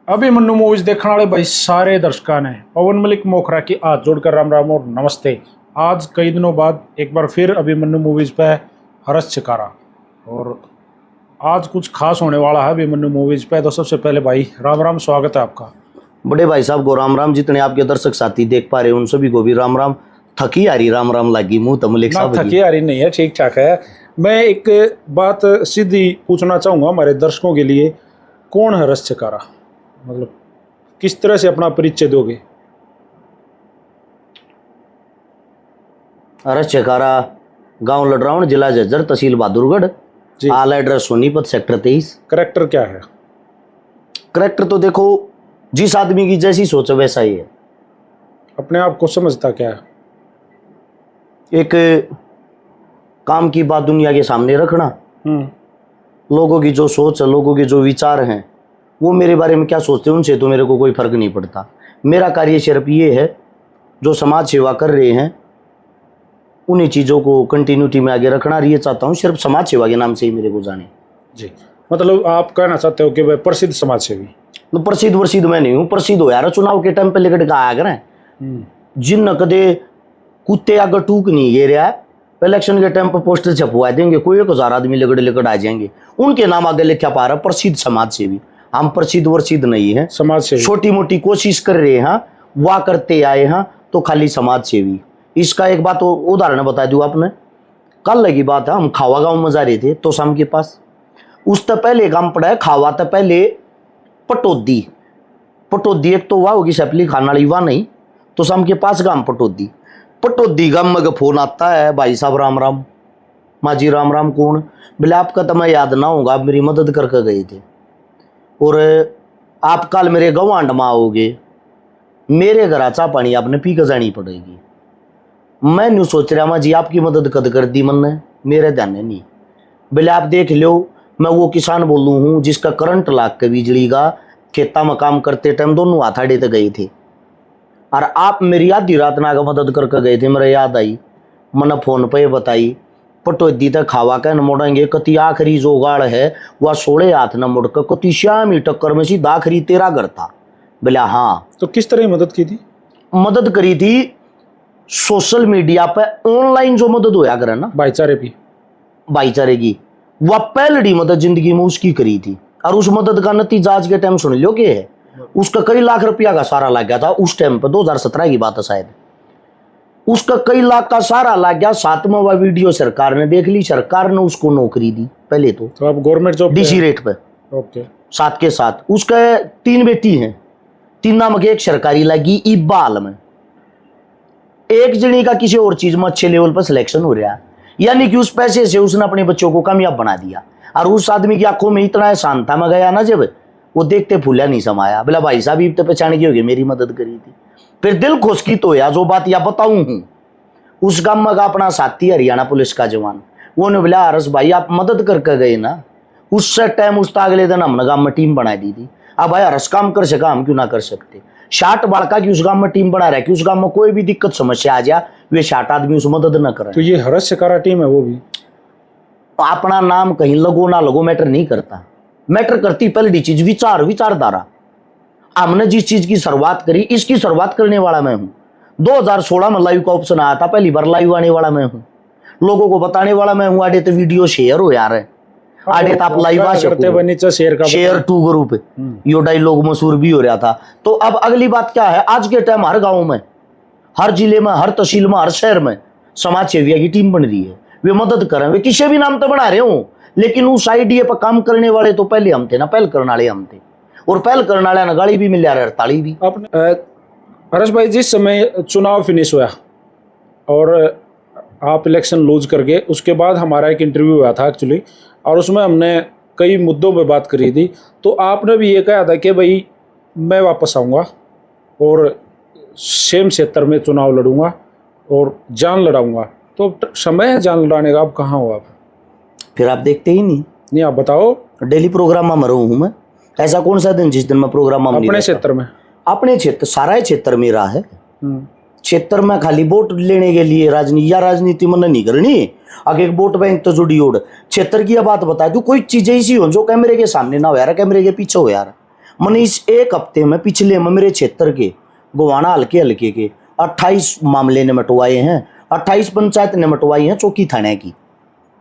अभी मन्नू मूवीज देखने वाले भाई सारे दर्शकों ने पवन मलिक मोखरा की हाथ जोड़कर राम राम और नमस्ते। आज कई दिनों बाद एक बार फिर अभी मन्नू मूवीज पे हर्ष चिकारा और आज कुछ खास होने वाला है अभी मन्नू मूवीज पे। तो सबसे पहले भाई राम राम, स्वागत है आपका। बड़े भाई साहब को राम राम। जितने आपके दर्शक साथी देख पा रहे हैं उन सभी को भी राम राम। थकी आ रही राम राम लगी मुंह तो मलिक साहब थकी आ रही नहीं है, ठीक ठाक है। मैं एक बात सीधी पूछना चाहूंगा हमारे दर्शकों के लिए, कौन है हर्ष चिकारा? मतलब किस तरह से अपना परिचय दोगे? हर्ष चिकारा, गांव लडरावण, जिला झज्जर, तहसील बहादुरगढ़, आल एड्रेस सोनीपत, सेक्टर 23। करेक्टर क्या है? करेक्टर तो देखो, जिस आदमी की जैसी सोच वैसा ही है। अपने आप को समझता क्या है? एक काम की बात दुनिया के सामने रखना, लोगों की जो सोच है, लोगों के जो विचार हैं, वो मेरे बारे में क्या सोचते हैं उनसे तो मेरे को कोई फर्क नहीं पड़ता। मेरा कार्य सिर्फ ये है, जो समाज सेवा कर रहे हैं उन्हीं चीज़ों को कंटिन्यूटी में आगे रखना। ये चाहता हूँ सिर्फ समाज सेवा के नाम से ही मेरे को जाने। जी, मतलब आप कहना चाहते हो कि वह प्रसिद्ध समाज सेवी? तो प्रसिद्ध मैं नहीं हूँ। प्रसिद्ध हो यार, चुनाव के टाइम पे लेकर के आया करें। जिन कदे कुत्ते आगे टूक नहीं गे रहा है, इलेक्शन के टाइम पर पोस्टर छपवा देंगे, कोई 1000 आदमी लेकर आ जाएंगे, उनके नाम आगे लिखा पा रहा प्रसिद्ध समाज सेवी। हम प्रसिद्ध वर्सिद्ध नहीं है, समाज सेवी। छोटी मोटी कोशिश कर रहे हैं, वाह करते आए हैं तो खाली समाज सेवी। इसका एक बात उदाहरण बता दूं आपने। कल लगी बात है, हम खावा गांव में जा रहे थे तो शाम के पास, उस तक पहले गांव पड़ा है खावा तक पहले पटोदी। एक तो वाह होगी सपली खाना वाली वाह नहीं, तो शाम के पास गांव पटोदी गांव में फोन आता है, भाई साहब राम राम। माँ जी राम राम। कौन? बोले आपका तो मैं याद ना होगा, आप मेरी मदद करके गए थे और आप कल मेरे गवांड में आओगे, मेरे घर चाह पानी आपने पी कर जानी पड़ेगी। मैं न्यू सोच रहा माँ जी आपकी मदद कद कर दी मन ने, मेरे ध्यान नहीं। बोले आप देख लो, मैं वो किसान बोलू हूँ जिसका करंट लाग के बिजली का खेता में काम करते टाइम दोनों हाथ आड़े तक गए थे, और आप मेरी आधी रात ना मदद करके गए थे। मेरे याद आई, मैंने फोन पे बताई पटोदी तक खावा के न मोड़ेंगे, कति आखिरी जो गाड़ है वह 16 हाथ न मुड़ कर कति श्याम ही टक्कर में सीधा आखिरी तेरा घर था। बोला हाँ। तो किस तरह मदद की थी? मदद करी थी सोशल मीडिया पे, ऑनलाइन जो मदद होया करे ना भाईचारे की, वह पहली मदद जिंदगी में उसकी करी थी। और उस मदद का नतीजा आज के टाइम सुन लो के है, उसका कई लाख रुपया का सारा लग गया था उस टाइम पे। 2017 की बात है शायद, उसका कई लाख का सारा लग गया। 7वां वह वीडियो सरकार ने देख ली, सरकार ने उसको नौकरी दी पहले तो अब गवर्नमेंट जॉब डीसी रेट पे। ओके। साथ के साथ उसके 3 बेटी हैं, 3 नाम के एक सरकारी लगी इबाल में, एक जनी का किसी और चीज में अच्छे लेवल पर सिलेक्शन हो रहा है। यानी कि उस पैसे से उसने अपने बच्चों को कामयाब बना दिया। और उस आदमी की आंखों में इतना एहसान था, मैं गया ना जब, वो देखते फूला नहीं समाया। बोला भाई साहब ये तो पहचान की होगी, मेरी मदद करी थी। फिर दिल खुश की तो या जो बात या बताऊं हूं, उस गांव में का अपना साथी हरियाणा पुलिस का जवान, वो ने बोला हरस भाई आप मदद करके गए ना, उस टाइम उस अगले दिन हमने गांव में टीम बना दी थी। अब भाई हरस काम कर सका, हम क्यों ना कर सकते? 60 बालका की उस गांव में टीम बना रहा है कि उस गांव में कोई भी दिक्कत समस्या आ जाए, वे 60 आदमी उस मदद न करें। तो ये हर्ष चिकारा टीम है, वो भी अपना नाम कहीं लगो ना लगो मैटर नहीं करता। मैटर करती पहली चीज विचारधारा। हमने जिस चीज की शुरुआत करी, इसकी शुरुआत करने वाला मैं हूं। 2016 में लाइव का ऑप्शन आया था, पहली बार लाइव आने वाला मैं हूं, लोगों को बताने वाला मैं हूं। आडे तो वीडियो शेयर हो यार है, आडे तो आप लाइव आ सकते, शेयर टू ग्रुप, यो डायलॉग मशहूर भी हो रहा था। तो अब अगली बात क्या है, आज के टाइम हर गांव में, हर जिले में, हर तहसील में, हर शहर में समाज सेविया की टीम बन रही है। वे मदद करें, वे किसी भी नाम तो बना रहे हो, लेकिन उस आइडिया पर काम करने वाले तो पहले हम थे ना, पहल करने वाले हम थे। और पहल करने वाले ने गाड़ी भी मिल रहा है, ताली भी। हर्ष भाई, जिस समय चुनाव फिनिश हुआ और आप इलेक्शन लूज कर गए, उसके बाद हमारा एक इंटरव्यू हुआ था एक्चुअली, और उसमें हमने कई मुद्दों पे बात करी थी। तो आपने भी ये कहा था कि भाई मैं वापस आऊँगा और सेम क्षेत्र में चुनाव लड़ूंगा और जान लड़ाऊंगा। तो समय है जान लड़ाने का, अब कहाँ हो आप? फिर आप देखते ही नहीं। आप बताओ। डेली प्रोग्राम में मरू हूँ मैं, ऐसा कौन सा दिन जिस दिन मैं प्रोग्राम अपने क्षेत्र में? अपने क्षेत्र, सारा क्षेत्र मेरा है। क्षेत्र में खाली वोट लेने के लिए राजनीति में नहीं करनी, आगे वोट बैंक तो जुड़ी ओढ़। क्षेत्र की बात बता दूं, कोई चीज ऐसी हो जो कैमरे के सामने ना हो यार, कैमरे के पीछे हो यार। मैंने इस एक हफ्ते में पिछले में मेरे क्षेत्र के गोवाना हल्के हल्के के 28 मामले निमटवाए हैं। 28 पंचायत निमटवाई हैं चौकी थाने की,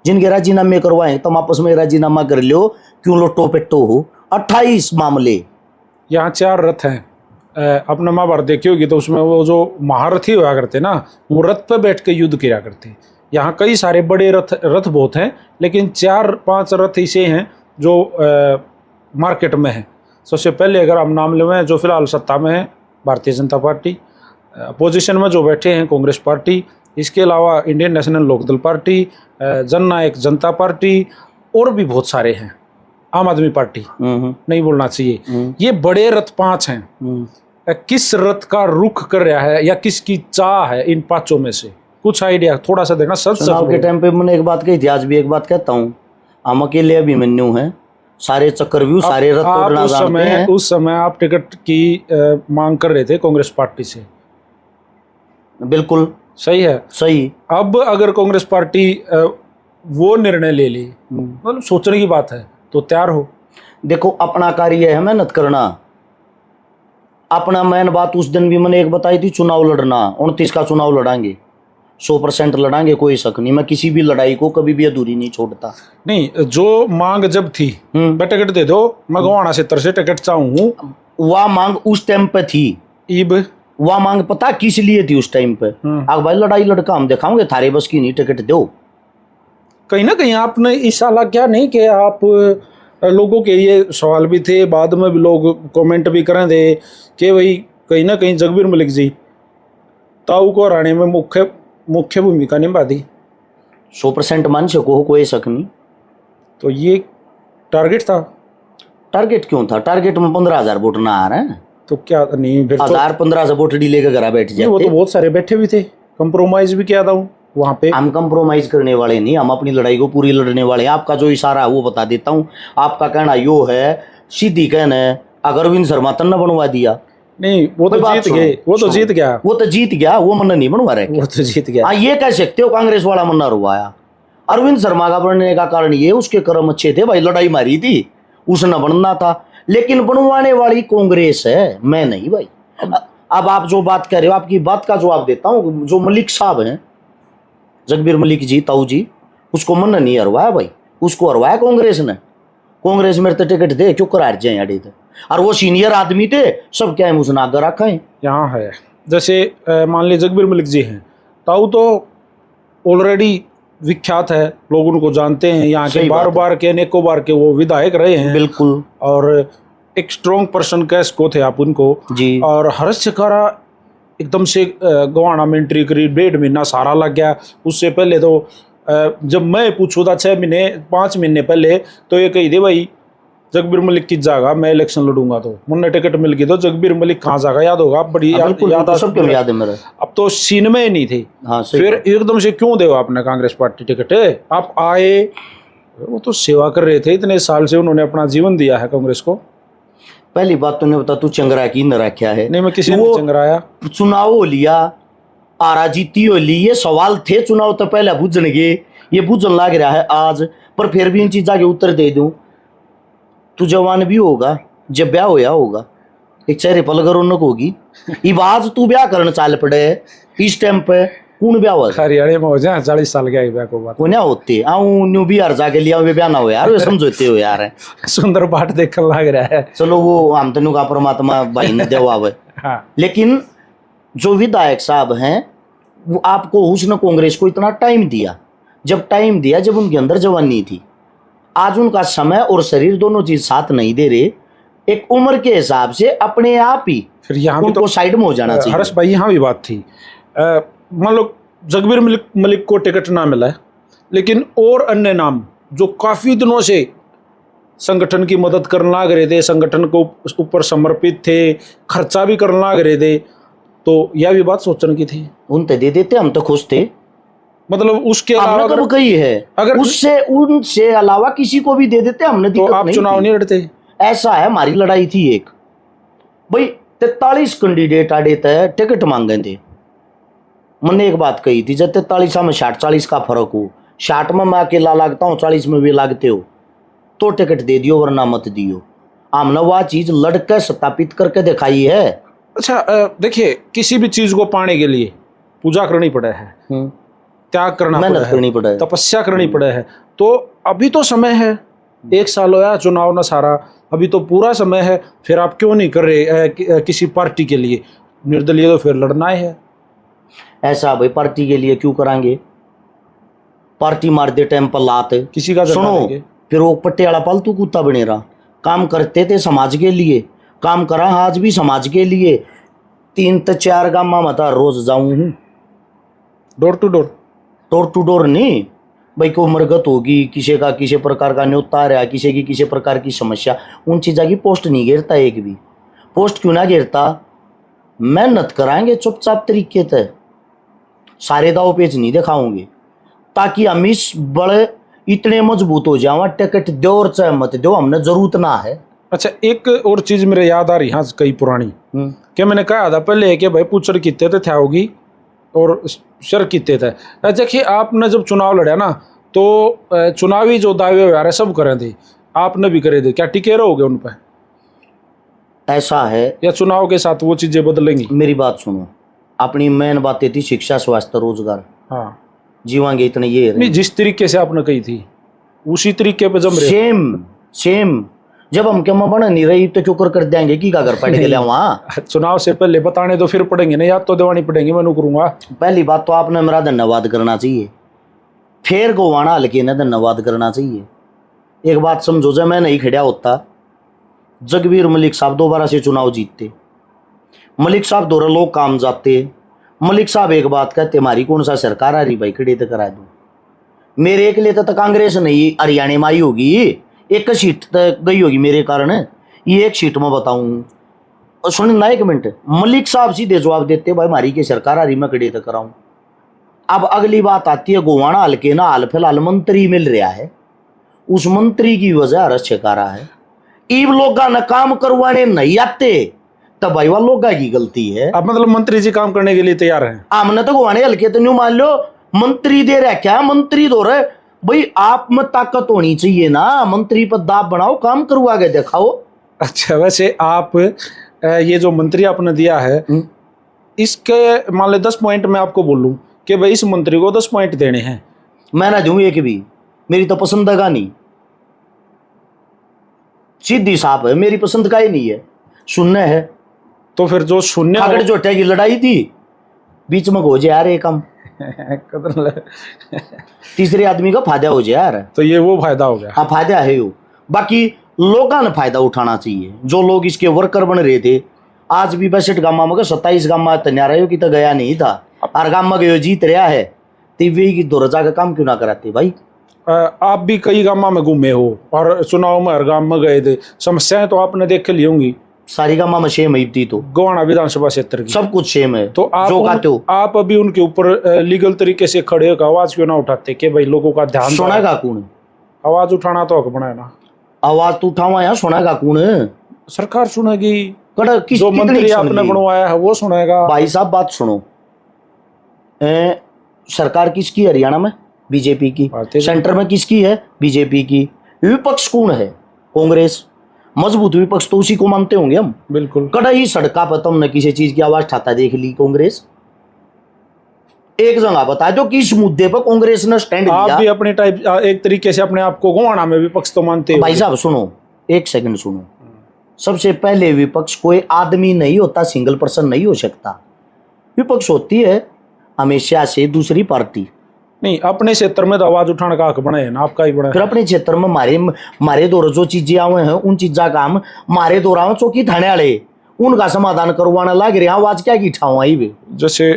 जिनके राजीनामे करवाए तुम आपस में राजीनामा कर लो, क्यों लोटो पेटो हो। 28 मामले। यहाँ 4 रथ हैं। अपने महाभारत देखी होगी तो उसमें वो जो महारथी हुआ करते ना, वो रथ पे बैठ के युद्ध किया करते। यहाँ कई सारे बड़े रथ बहुत हैं, लेकिन 4-5 रथ ऐसे हैं जो मार्केट में हैं। सबसे पहले अगर हम नाम लें, जो फिलहाल सत्ता में है भारतीय जनता पार्टी, अपोजिशन में जो बैठे हैं कांग्रेस पार्टी, इसके अलावा इंडियन नेशनल लोकदल पार्टी, जननायक जनता पार्टी, और भी बहुत सारे हैं, आम आदमी पार्टी नहीं बोलना चाहिए। ये बड़े रथ 5 हैं। किस रथ का रुख कर रहा है या किसकी चाह है इन 5 में से, कुछ आइडिया थोड़ा सा देना। चुनाव के टाइम पे मैंने एक बात कही थी, आज भी एक बात कहता हूँ, हम अकेले अभिमन्यु हैं, सारे चक्रव्यूह सारे रथ तोड़ना जानते हैं। उस समय आप टिकट की मांग कर रहे थे कांग्रेस पार्टी से। बिल्कुल सही है, सही। अब अगर कांग्रेस पार्टी वो निर्णय ले ली, मतलब सोचने की बात है, तो तैयार हो। देखो अपना कार्य है मेहनत करना, अपना मेन बात उस दिन भी मैंने एक बताई थी, चुनाव लड़ना। 29 का चुनाव लड़ांगे, 100% लड़ांगे, कोई शक नहीं। मैं किसी भी लड़ाई को कभी भी अधूरी नहीं छोड़ता। नहीं, जो मांग जब थी मैं टिकट दे दो, मैं गोवाना क्षेत्र से टिकट चाहूँ, वह मांग उस टाइम पे थी। ईब वह मांग पता किस लिए थी उस टाइम पे? अब भाई लड़ाई लड़का हम दिखाओगे, थारे बस की नहीं, टिकट दो। कहीं ना कहीं आपने इस साल क्या नहीं कि आप लोगों के ये सवाल भी थे, बाद में भी लोग कमेंट भी करें थे कि भाई कहीं ना कहीं जगबीर मलिक जी ताऊ को हराने में मुख्य भूमिका निभा दी। 100% मान सको, कोई शक नहीं। तो ये टारगेट था। टारगेट क्यों था? टारगेट में 15,000 वोट ना आ रहे हैं तो क्या नहीं, फिर 1000-1500 वोट डी लेकर घर बैठ जाते। वो तो बहुत सारे बैठे भी थे, कंप्रोमाइज भी किया था वहाँ पे। हम कंप्रोमाइज करने वाले नहीं, हम अपनी लड़ाई को पूरी लड़ने वाले हैं। आपका जो इशारा है वो बता देता हूँ। आपका कहना यो है, सीधी कहना है, अगर अरविंद शर्मा तन्ना बनवा दिया, नहीं वो तो जीत गए, वो तो जीत गया, वो तो जीत गया, वो मन्ना नहीं बनवा रहे, वो तो जीत गया। हाँ ये कह सकते हो कांग्रेस वाला मन्ना रुवाया। अरविंद शर्मा का बनने का कारण ये, उसके कर्म अच्छे थे भाई, लड़ाई मारी थी, उसने बनना था, लेकिन बनवाने वाली कांग्रेस है, मैं नहीं भाई। अब आप जो बात कह रहे हो, आपकी बात का जवाब देता हूँ। जो मलिक साहब हैं, जगबीर मलिक जी, ताऊ जी, उसको मन्ना नहीं हरवाया भाई, उसको हरवाया कांग्रेस ने। कांग्रेस मेरे तो टिकट दे, क्यों करार जाए अड़ी थे, और वो सीनियर आदमी थे, सब क्या है उसने आगे रखा है। यहाँ है जैसे मान लीजिए जगबीर मलिक जी हैं, ताऊ तो ऑलरेडी विख्यात है, लोग उनको जानते हैं, यहाँ के बार बार के अनेकों बार के वो विधायक रहे हैं। बिल्कुल। और एक स्ट्रॉन्ग पर्सन कह सको थे आप उनको जी। और हर्ष चकारा एकदम से गोवाना में एंट्री करी, 1.5 महीना सारा लग गया। उससे पहले तो जब मैं पूछू था 5 महीने पहले, तो ये कही दे भाई जगबीर मलिक की जागा मैं इलेक्शन लड़ूंगा, तो मुन्ने टिकट मिल गई, तो जगबीर मलिक कहाँ जागा याद होगा, बड़ी याद है मेरा। अब तो सीन में ही नहीं थे। हाँ, फिर एकदम से क्यों दे आपने कांग्रेस पार्टी टिकट? आप आए, वो तो सेवा कर रहे थे इतने साल से, उन्होंने अपना जीवन दिया है कांग्रेस को। पहली बात तूने बता, तू चंगरा की न रखा है? नहीं, मैं किसी ने चंगराया। चुनाव हो लिया, आरा जीती हो ली, ये सवाल थे चुनाव तो पहले बुझन गए, ये बुझन लग रहा है आज। पर फिर भी इन चीजा के उत्तर दे दूं, तू जवान भी होगा, जब ब्याह होया होगा, एक चेहरे पर रौनक होगी। इब आज तू ब्याह करने चाल पड़े इस टाइम पे, कौन ब्याह हुआ? हरियाणा में हो जाए 40 साल के ब्याह को बात ना होते आऊं न्यू बिहार जाके लिया ब्याह ना हो यार, समझोते हो यार। सुंदर पाठ देखने लग रहा है। चलो वो हम तेनू का परमात्मा भाई ने देवा हुआ। हाँ। लेकिन जो विधायक साहब हैं, वो आपको उसने कांग्रेस को इतना टाइम दिया, जब उनके अंदर जवानी थी। आज उनका समय और शरीर दोनों चीज साथ नहीं दे रहे। एक उम्र के हिसाब से अपने आप ही फिर यहाँ उनको तो साइड में हो जाना चाहिए। हर्ष भाई, यहाँ भी बात थी, मान लो जगबीर मलिक को टिकट ना मिला है, लेकिन और अन्य नाम जो काफी दिनों से संगठन की मदद करने लग रहे थे, संगठन को ऊपर समर्पित थे, खर्चा भी करने लग रहे थे, तो यह भी बात सोचने की थी। उन ते दे देते, हम तो खुश थे। मतलब उसके अलावा कब कही है, अगर उनसे अलावा किसी को भी दे देते, हमने तो आप चुनाव नहीं लड़ते। ऐसा है, हमारी लड़ाई थी एक भाई, 43 कैंडिडेट आड़े थे, टिकट मांगे थे। मैंने एक बात कही थी, जब 43 में 60-40 का फर्क हो, 60 में मैं अकेला लागता हूँ, 40 में भी लागते हो, तो टिकट दे दियो वरना मत दियो। हमने वह चीज लड़के स्थापित करके दिखाई है। अच्छा, देखिए, किसी भी चीज को पाने के लिए पूजा करनी पड़े है, त्याग करना पड़ा मेहनत करनी पड़े है, है। तपस्या करनी पड़े है। तो अभी तो समय है, 1 साल होया चुनाव ना सारा, अभी तो पूरा समय है, फिर आप क्यों नहीं कर रहे किसी पार्टी के लिए? निर्दलीय तो फिर लड़ना ही है। ऐसा भाई पार्टी के लिए क्यों करांगे? पार्टी मार दे टाइम पर लात किसी का सुनो, देंगे। फिर वो पट्टियाला पालतू कुत्ता बने रहा। काम करते थे समाज के लिए, काम करा आज भी समाज के लिए। 3 से 4 गाँव में मता रोज जाऊं हूँ, door to door. Door to door नहीं भाई, को मरगत होगी, किसी का किसी प्रकार का न्योता आ रहा, किसी की किसी प्रकार की समस्या, उन चीज़ों की पोस्ट नहीं गिरता। एक भी पोस्ट क्यों ना गिरता? मेहनत कराएंगे चुपचाप तरीके से, सारे दाव पेच नहीं दिखाओगे, ताकि हम इस बड़े इतने मजबूत हो जाओ। टिकट दो और चाहे मत दो, हमने जरूरत ना है। अच्छा, एक और चीज मेरे याद आ रही है कई पुरानी, कि मैंने कहा था पहले कि भाई पूछड़ कितने थे क्या होगी और शर कितने थे। देखिए, आपने जब चुनाव लड़ा ना, तो चुनावी जो दावे वगैरह सब करे थे, आपने भी करे थे, क्या टिके रहोगे उन पर? ऐसा है या चुनाव के साथ वो चीजें बदलेंगी? मेरी बात सुनो, अपनी मेन बातें थी शिक्षा, स्वास्थ्य, रोजगार, हाँ, जीवांगे इतने ये नहीं, जिस तरीके से आपने कही थी उसी तरीके पे जम रहे। सेम जब हम क्या बना नहीं रही तो क्यों कर देंगे कि घर पड़ के लिया वहाँ। चुनाव से पहले बताने तो फिर पड़ेंगे ना, याद तो दिवानी पड़ेंगे, मैं नहीं करूंगा। पहली बात तो आपने मेरा धन्यवाद करना चाहिए, फिर गोवाना हल्के ने धन्यवाद करना चाहिए। एक बात समझो, जब मैं नहीं खड़ा होता, जगबीर मलिक साहब दोबारा से चुनाव जीतते, मलिक साहब दोहरा लोग काम जाते, मलिक साहब एक बात कहते, हमारी कौन सा सरकार आ रही भाई, खड़े तो करा दो। मेरे एक लिए तो कांग्रेस नहीं हरियाणा में आई होगी, एक सीट तक गई होगी मेरे कारण। ये एक सीट में बताऊं, सुन ना एक मिनट, मलिक साहब सीधे जवाब देते, भाई हमारी की सरकार आ रही, मैं खड़े तो कराऊं। अब अगली बात आती है, गोवाना हल्के ना हाल फिलहाल मंत्री मिल रहा है, उस मंत्री की वजह रस छकारा है। ईब लोगा न काम करवाने नहीं आते, तब भाई वह लोगा की गलती है। अब मतलब मंत्री जी काम करने के लिए तैयार हैं? हमने तो गोवाने हल्के तो न्यू मान लो मंत्री दे रहा, क्या मंत्री दो रहे भाई, आप में ताकत होनी चाहिए ना, मंत्री पर दाब बनाओ, काम करवा के दिखाओ। अच्छा, वैसे आप ये जो मंत्री आपने दिया है, इसके मान ले 10 पॉइंट मैं आपको बोलूं कि भाई इस मंत्री को 10 पॉइंट देने हैं, मैं ना दूं एक भी, मेरी तो पसंद का नहीं, सीधी साफ है, मेरी पसंद का ही नहीं है, शून्य है। तो फिर जो शून्य खागड़ जोटे की लड़ाई थी, बीच में हो जाए यार एक काम, तीसरे आदमी का फायदा हो जाए यार, तो ये वो फायदा हो गया। हाँ फायदा है वो, बाकी लोगों ने फायदा उठाना चाहिए। जो लोग इसके वर्कर बन रहे थे, आज भी 62 गामा में 27 गामा तैयार है कि तो गया नहीं था, हर गाम में गयो जीत रहा है, तीवी की दोरजा का काम क्यों ना कराते भाई? आप भी कई गांव में घूमे हो और चुनाव में हर गांव में गए थे, समस्याएं तो आपने देख ली होंगी। सारी गामा में सेम है थी, तो गोवाना विधानसभा क्षेत्र की सब कुछ सेम है। तो आप जो कहते हो आप अभी उनके ऊपर लीगल तरीके से खड़े होकर आवाज क्यों ना उठाते कि भाई लोगों का ध्यान सुनेगा कौन? आवाज उठाना तो हक बनाए ना। आवाज तो उठावा यार, सुनेगा कौन? सरकार सुनेगी, किस जो मंत्री आपने बनवाया है वो सुनेगा। भाई साहब बात सुनो, सरकार किसकी? हरियाणा में बीजेपी की, सेंटर में किसकी है? बीजेपी की। विपक्ष कौन है? कांग्रेस। मजबूत विपक्ष तो उसी को मानते होंगे हम। बिल्कुल। कड़ाई सड़का पर तुमने किसी चीज की आवाज ठाता देख ली कांग्रेस? एक जगह बता दो कि इस मुद्दे पर कांग्रेस ने स्टैंड लिया। आप भी अपने टाइप एक तरीके से अपने आप को गोवाना में विपक्ष तो मानते हो। भाई साहब सुनो, एक सेकंड सुनो, सबसे पहले विपक्ष कोई आदमी नहीं होता, सिंगल पर्सन नहीं हो सकता। विपक्ष होती है हमेशा से दूसरी पार्टी। नहीं, अपने क्षेत्र में तो आवाज उठाने का हक बना है ना, आपका ही बना फिर है। अपने क्षेत्र में मारे दौर जो चीजें आवे हैं, उन चीजा का हम मारे दौरा चौकी थाने वाले उनका समाधान करवाना लग रहे हैं। आवाज क्या की ठाऊ आई वे? जैसे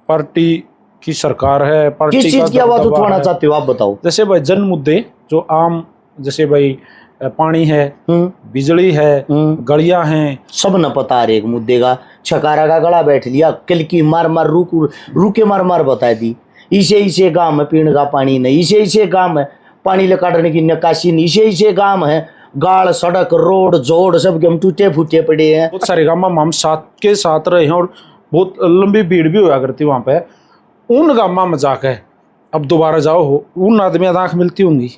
पार्टी की सरकार है, पार्टी किस चीज की आवाज उठवाना चाहते हो आप बताओ? जैसे भाई जन मुद्दे जो आम, जैसे भाई पानी है, बिजली है, गलियां हैं, सब न पता हर एक मुद्दे का। छकारा का गला बैठ लिया, किल की मार मार रुके मार मार बता दी। इसे गांव में पीने का पानी नहीं, इसे गांव में पानी ले काटने की निकासी नहीं, इसे गांव है गाड़ सड़क रोड जोड़ सब के हम टूटे फूटे पड़े हैं। बहुत सारे गांव में हम साथ के साथ रहे हैं और बहुत लंबी भीड़ भी हुआ करती वहां पे। उन गांव में जाके अब दोबारा जाओ, उन आदमी आंख मिलती होंगी,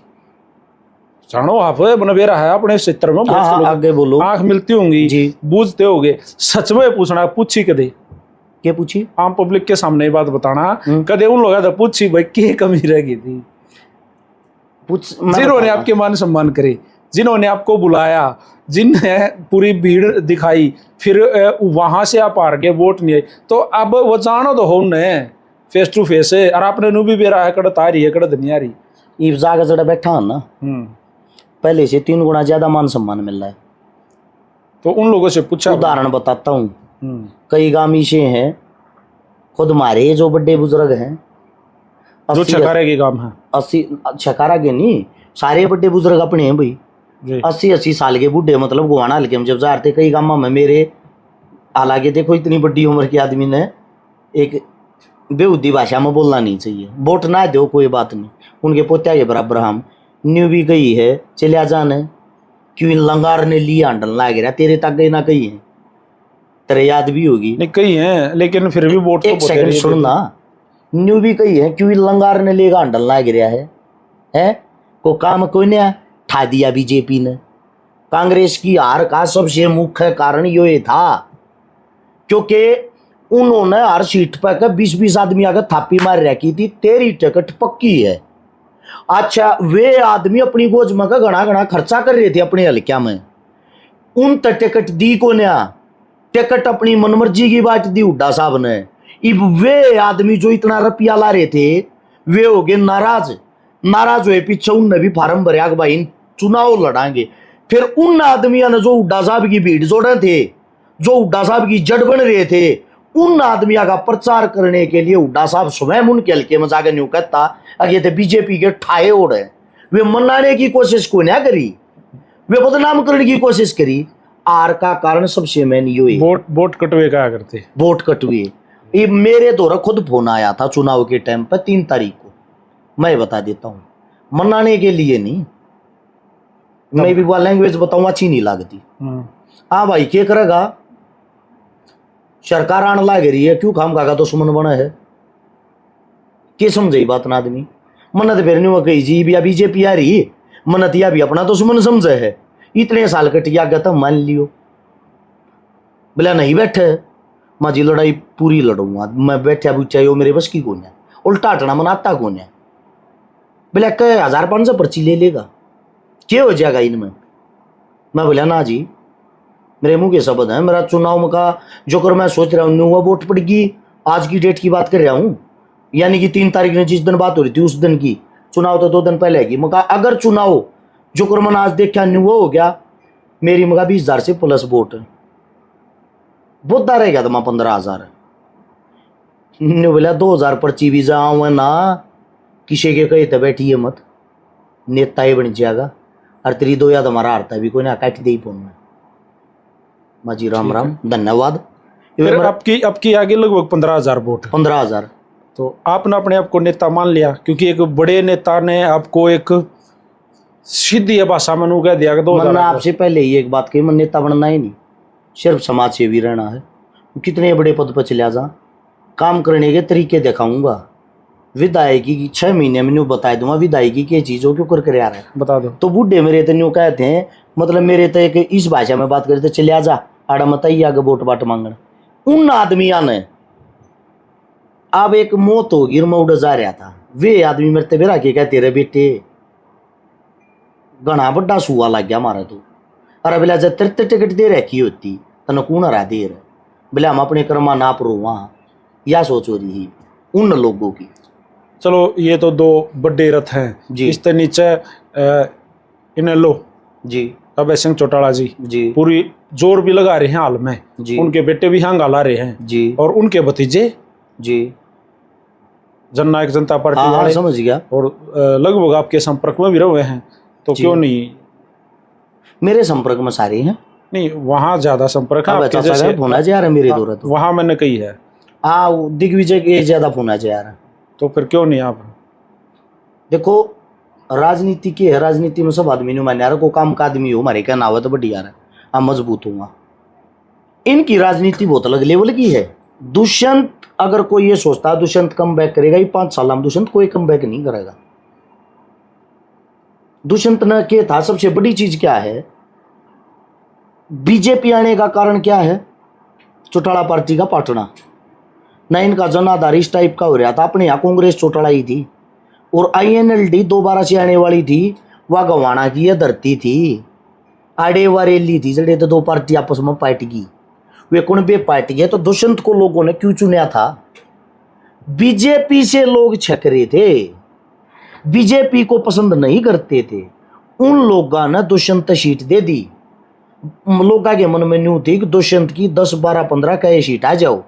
जानो आप बनवेरा है अपने क्षेत्र में, बहुत से हाँ लोग आगे बोलो आंख मिलती होंगी जी। बूझते होगे, सच में पूछना पूछी कदे क्या पूछी आम पब्लिक के सामने ये बात बताना, कदे उन लोगों ने पूछी भाई क्या कमी रह गई थी, जिन्होंने आपके मान सम्मान करे, जिन्होंने आपको बुलाया, जिनने पूरी भीड़ दिखाई, फिर वहां से आप हार के वोट नहीं आई, तो अब वो जानो तो हो न फेस टू फेस है, और आपने नु भी बेरा है कड़त आ रही है कड़त नहीं आ रही। ये जाकर जरा बैठा हूं ना, पहले से 3 गुना ज्यादा मान सम्मान मिल रहा है। तो उन लोगों से पूछा, उदाहरण बताता हूँ, कई गामी से हैं, खुद हमारे जो बड़े बुजुर्ग हैं, जो छकारे के काम है, 80 छकारा के नहीं, सारे बड़े बुजुर्ग अपने हैं भाई, 80-80 साल के बूढ़े, मतलब गुआना हल्के में जब जाते कई गामा में मेरे, हालांकि देखो इतनी बड़ी उम्र के आदमी ने एक बेहूदी भाषा में बोलना नहीं चाहिए, वोट ना दो कोई बात नहीं, उनके पोत्या के बराबर हम न्यू भी गई है चलिया जाने, क्यों इन लंगार ने लिया अंडल लाग रहा तेरे तक गई ना कही है, तेरे याद भी होगी नहीं कई हैं, लेकिन फिर भी वोट एक सेकंड सुनना, न्यू भी कही है क्यों इन लंगार ने लेगा अंडल लाग रहा है को काम कोई ने ठा दिया बीजेपी ने। कांग्रेस की हार का सबसे मुख्य कारण ये था क्योंकि उन्होंने हर सीट पर 20-20 आदमी आकर थापी मार रखी थी, तेरी टिकट पक्की है। अच्छा वे आदमी अपनी गोज में का घना घना खर्चा कर रहे थे अपने हल्का में, उन तक टिकट दी को नया, टिकट अपनी मनमर्जी की बात दी हुड्डा साहब ने। इब वे आदमी जो इतना रुपया ला रहे थे वे हो गए नाराज हुए, पीछे उनने भी फार्म भरया कि भाई चुनाव लड़ाएंगे। फिर उन आदमियों ने जो हुड्डा साहब की भीड़ जोड़े थे, जो हुड्डा साहब की जड़ बन रहे थे, उन आदमियों का प्रचार करने के लिए हुड्डा साहब स्वयं उनके हल्के में जाकर न्यू कहता अगे थे बीजेपी के ठाए ओढ़ है, वे मनाने की कोशिश को ना करी, वे बदनाम करने की कोशिश करी। आर का कारण सबसे मेन ये वोट कटवे क्या करते, वोट कटवे। ये मेरे द्वारा खुद फोन आया था चुनाव के टाइम पर 3 तारीख को, मैं बता देता हूँ, मनाने के लिए नहीं, मैं भी वो लैंग्वेज बताऊँ अच्छी नहीं लगती। हाँ भाई क्या करेगा, सरकार आने लग रही है, क्यों खाम खागा तो सुमन बना है, क्या समझे बात ना आदमी, मन्नत फिर नहीं कही जी भी बीजेपी आ रही, मन्नत या भी अपना तो सुमन समझे है, इतने साल कटिया गया था मान लियो, बोला नहीं बैठे माँ जी लड़ाई पूरी लड़ूंगा मैं, बैठा पूछा हो मेरे बस की कौन है, उल्टा हटना मनाता कौन है, बोला 1500 पर्ची ले लेगा क्या हो जाएगा इनमें। मैं बोला ना जी मेरे मुंह के शब्द हैं, मेरा चुनाव में का जो कर मैं सोच रहा हूँ वोट पड़ेगी, आज की डेट की बात कर रहा हूँ, यानी कि 3 तारीख ने जिस दिन बात हो रही थी उस दिन की, चुनाव तो 2 दिन पहले है। मैं कहा अगर चुनाव जो कर मैंने आज देखा न्यू वो हो गया, मेरी मगा 20,000 से प्लस वोट बुद्धा रहेगा तो मैं 15,000 न्यू बोला 2,000 पर्ची भी जाऊँ ना, किसी के कहे तो बैठिए मत, नेता ही बन जाएगा, और तेरी 2 याद हमारा हारता भी कोई ना काट दे ही पौना। माजी राम राम धन्यवाद। आपकी आगे लगभग 15,000 वोट, 15,000। तो आपने अपने आप को नेता मान लिया, क्योंकि एक बड़े नेता ने आपको एक सीधी भाषा में कह दिया कि 2000। मैंने आपसे पहले ही एक बात कही, मैं नेता बनना ही नहीं, सिर्फ समाज सेवी रहना है। कितने बड़े पद पर चला जा, काम करने के तरीके दिखाऊंगा, विधायकी की 6 महीने में न्यू बता दूंगा विधायकी की चीजों क्यों करके आ रहा है बता दो। तो बूढ़े मेरे तो न्यू कहते हैं, मतलब मेरे तो एक इस भाषा में बात करते चले जा आड़ा मत ही आगे वोट बाट मांगना। उन आदमियों ने अब एक मौत होगी मैं उड़ जा रहा था, वे आदमी मेरे ते बेरा के कहते तेरे बेटे घना बड़ा सुआ लग गया मारा तो, अरे बोला जब तेरे टिकट दे रखी होती तन कौन रहा दे रहे, बोले हम अपने कर्मा नाप रो वहाँ, या सोचो रही उन लोगों की। चलो ये तो 2 बड़े रथ हैं जी। इसके नीचे इन्हें लो जी अभय सिंह चौटाला जी पूरी जोर भी लगा रहे हैं हाल में जी, उनके बेटे भी हांगा ला रहे हैं जी, और उनके भतीजे जी जननायक जनता पार्टी हाँ, वाले समझ गया, और लगभग आपके संपर्क में भी रहे हैं, तो क्यों नहीं। मेरे संपर्क में सारे हैं, नहीं वहाँ ज्यादा संपर्क है आपके जैसे फोन आ जा रहा है मेरे दौरा तो वहाँ मैंने कही है। हाँ दिग्विजय के ज्यादा फोन आ जा रहा है, तो फिर क्यों नहीं आप। देखो राजनीति की है, राजनीति में सब आदमी नहीं मान यार को काम का आदमी हो हमारे क्या नाव है तो बढ़िया है, हम मजबूत होगा। इनकी राजनीति बहुत अलग लेवल की है। दुष्यंत अगर कोई ये सोचता है दुष्यंत कम बैक करेगा, ये 5 साल में दुष्यंत कोई कम बैक नहीं करेगा। दुष्यंत ने के था सबसे बड़ी चीज क्या है, बीजेपी आने का कारण क्या है, चौटाला पार्टी का पाटना ना, इनका जनाधार इस टाइप का हो रहा था। अपने यहाँ कांग्रेस चौटाला ही थी और INLD दोबारा से आने वाली थी, वह गवाना की यह धरती थी, आड़े वारेली थी, जड़े तो दो पार्टी आपस में पार्ट गई, वे कौन बे पार्ट गए। तो दुष्यंत को लोगों ने क्यों चुना था, बीजेपी से लोग छक रहे थे, बीजेपी को पसंद नहीं करते थे, उन लोगों ने दुष्यंत सीट दे दी। लोगों के मन में न्यू थी कि दुष्यंत की 10 12 15 का सीट आ जाओ।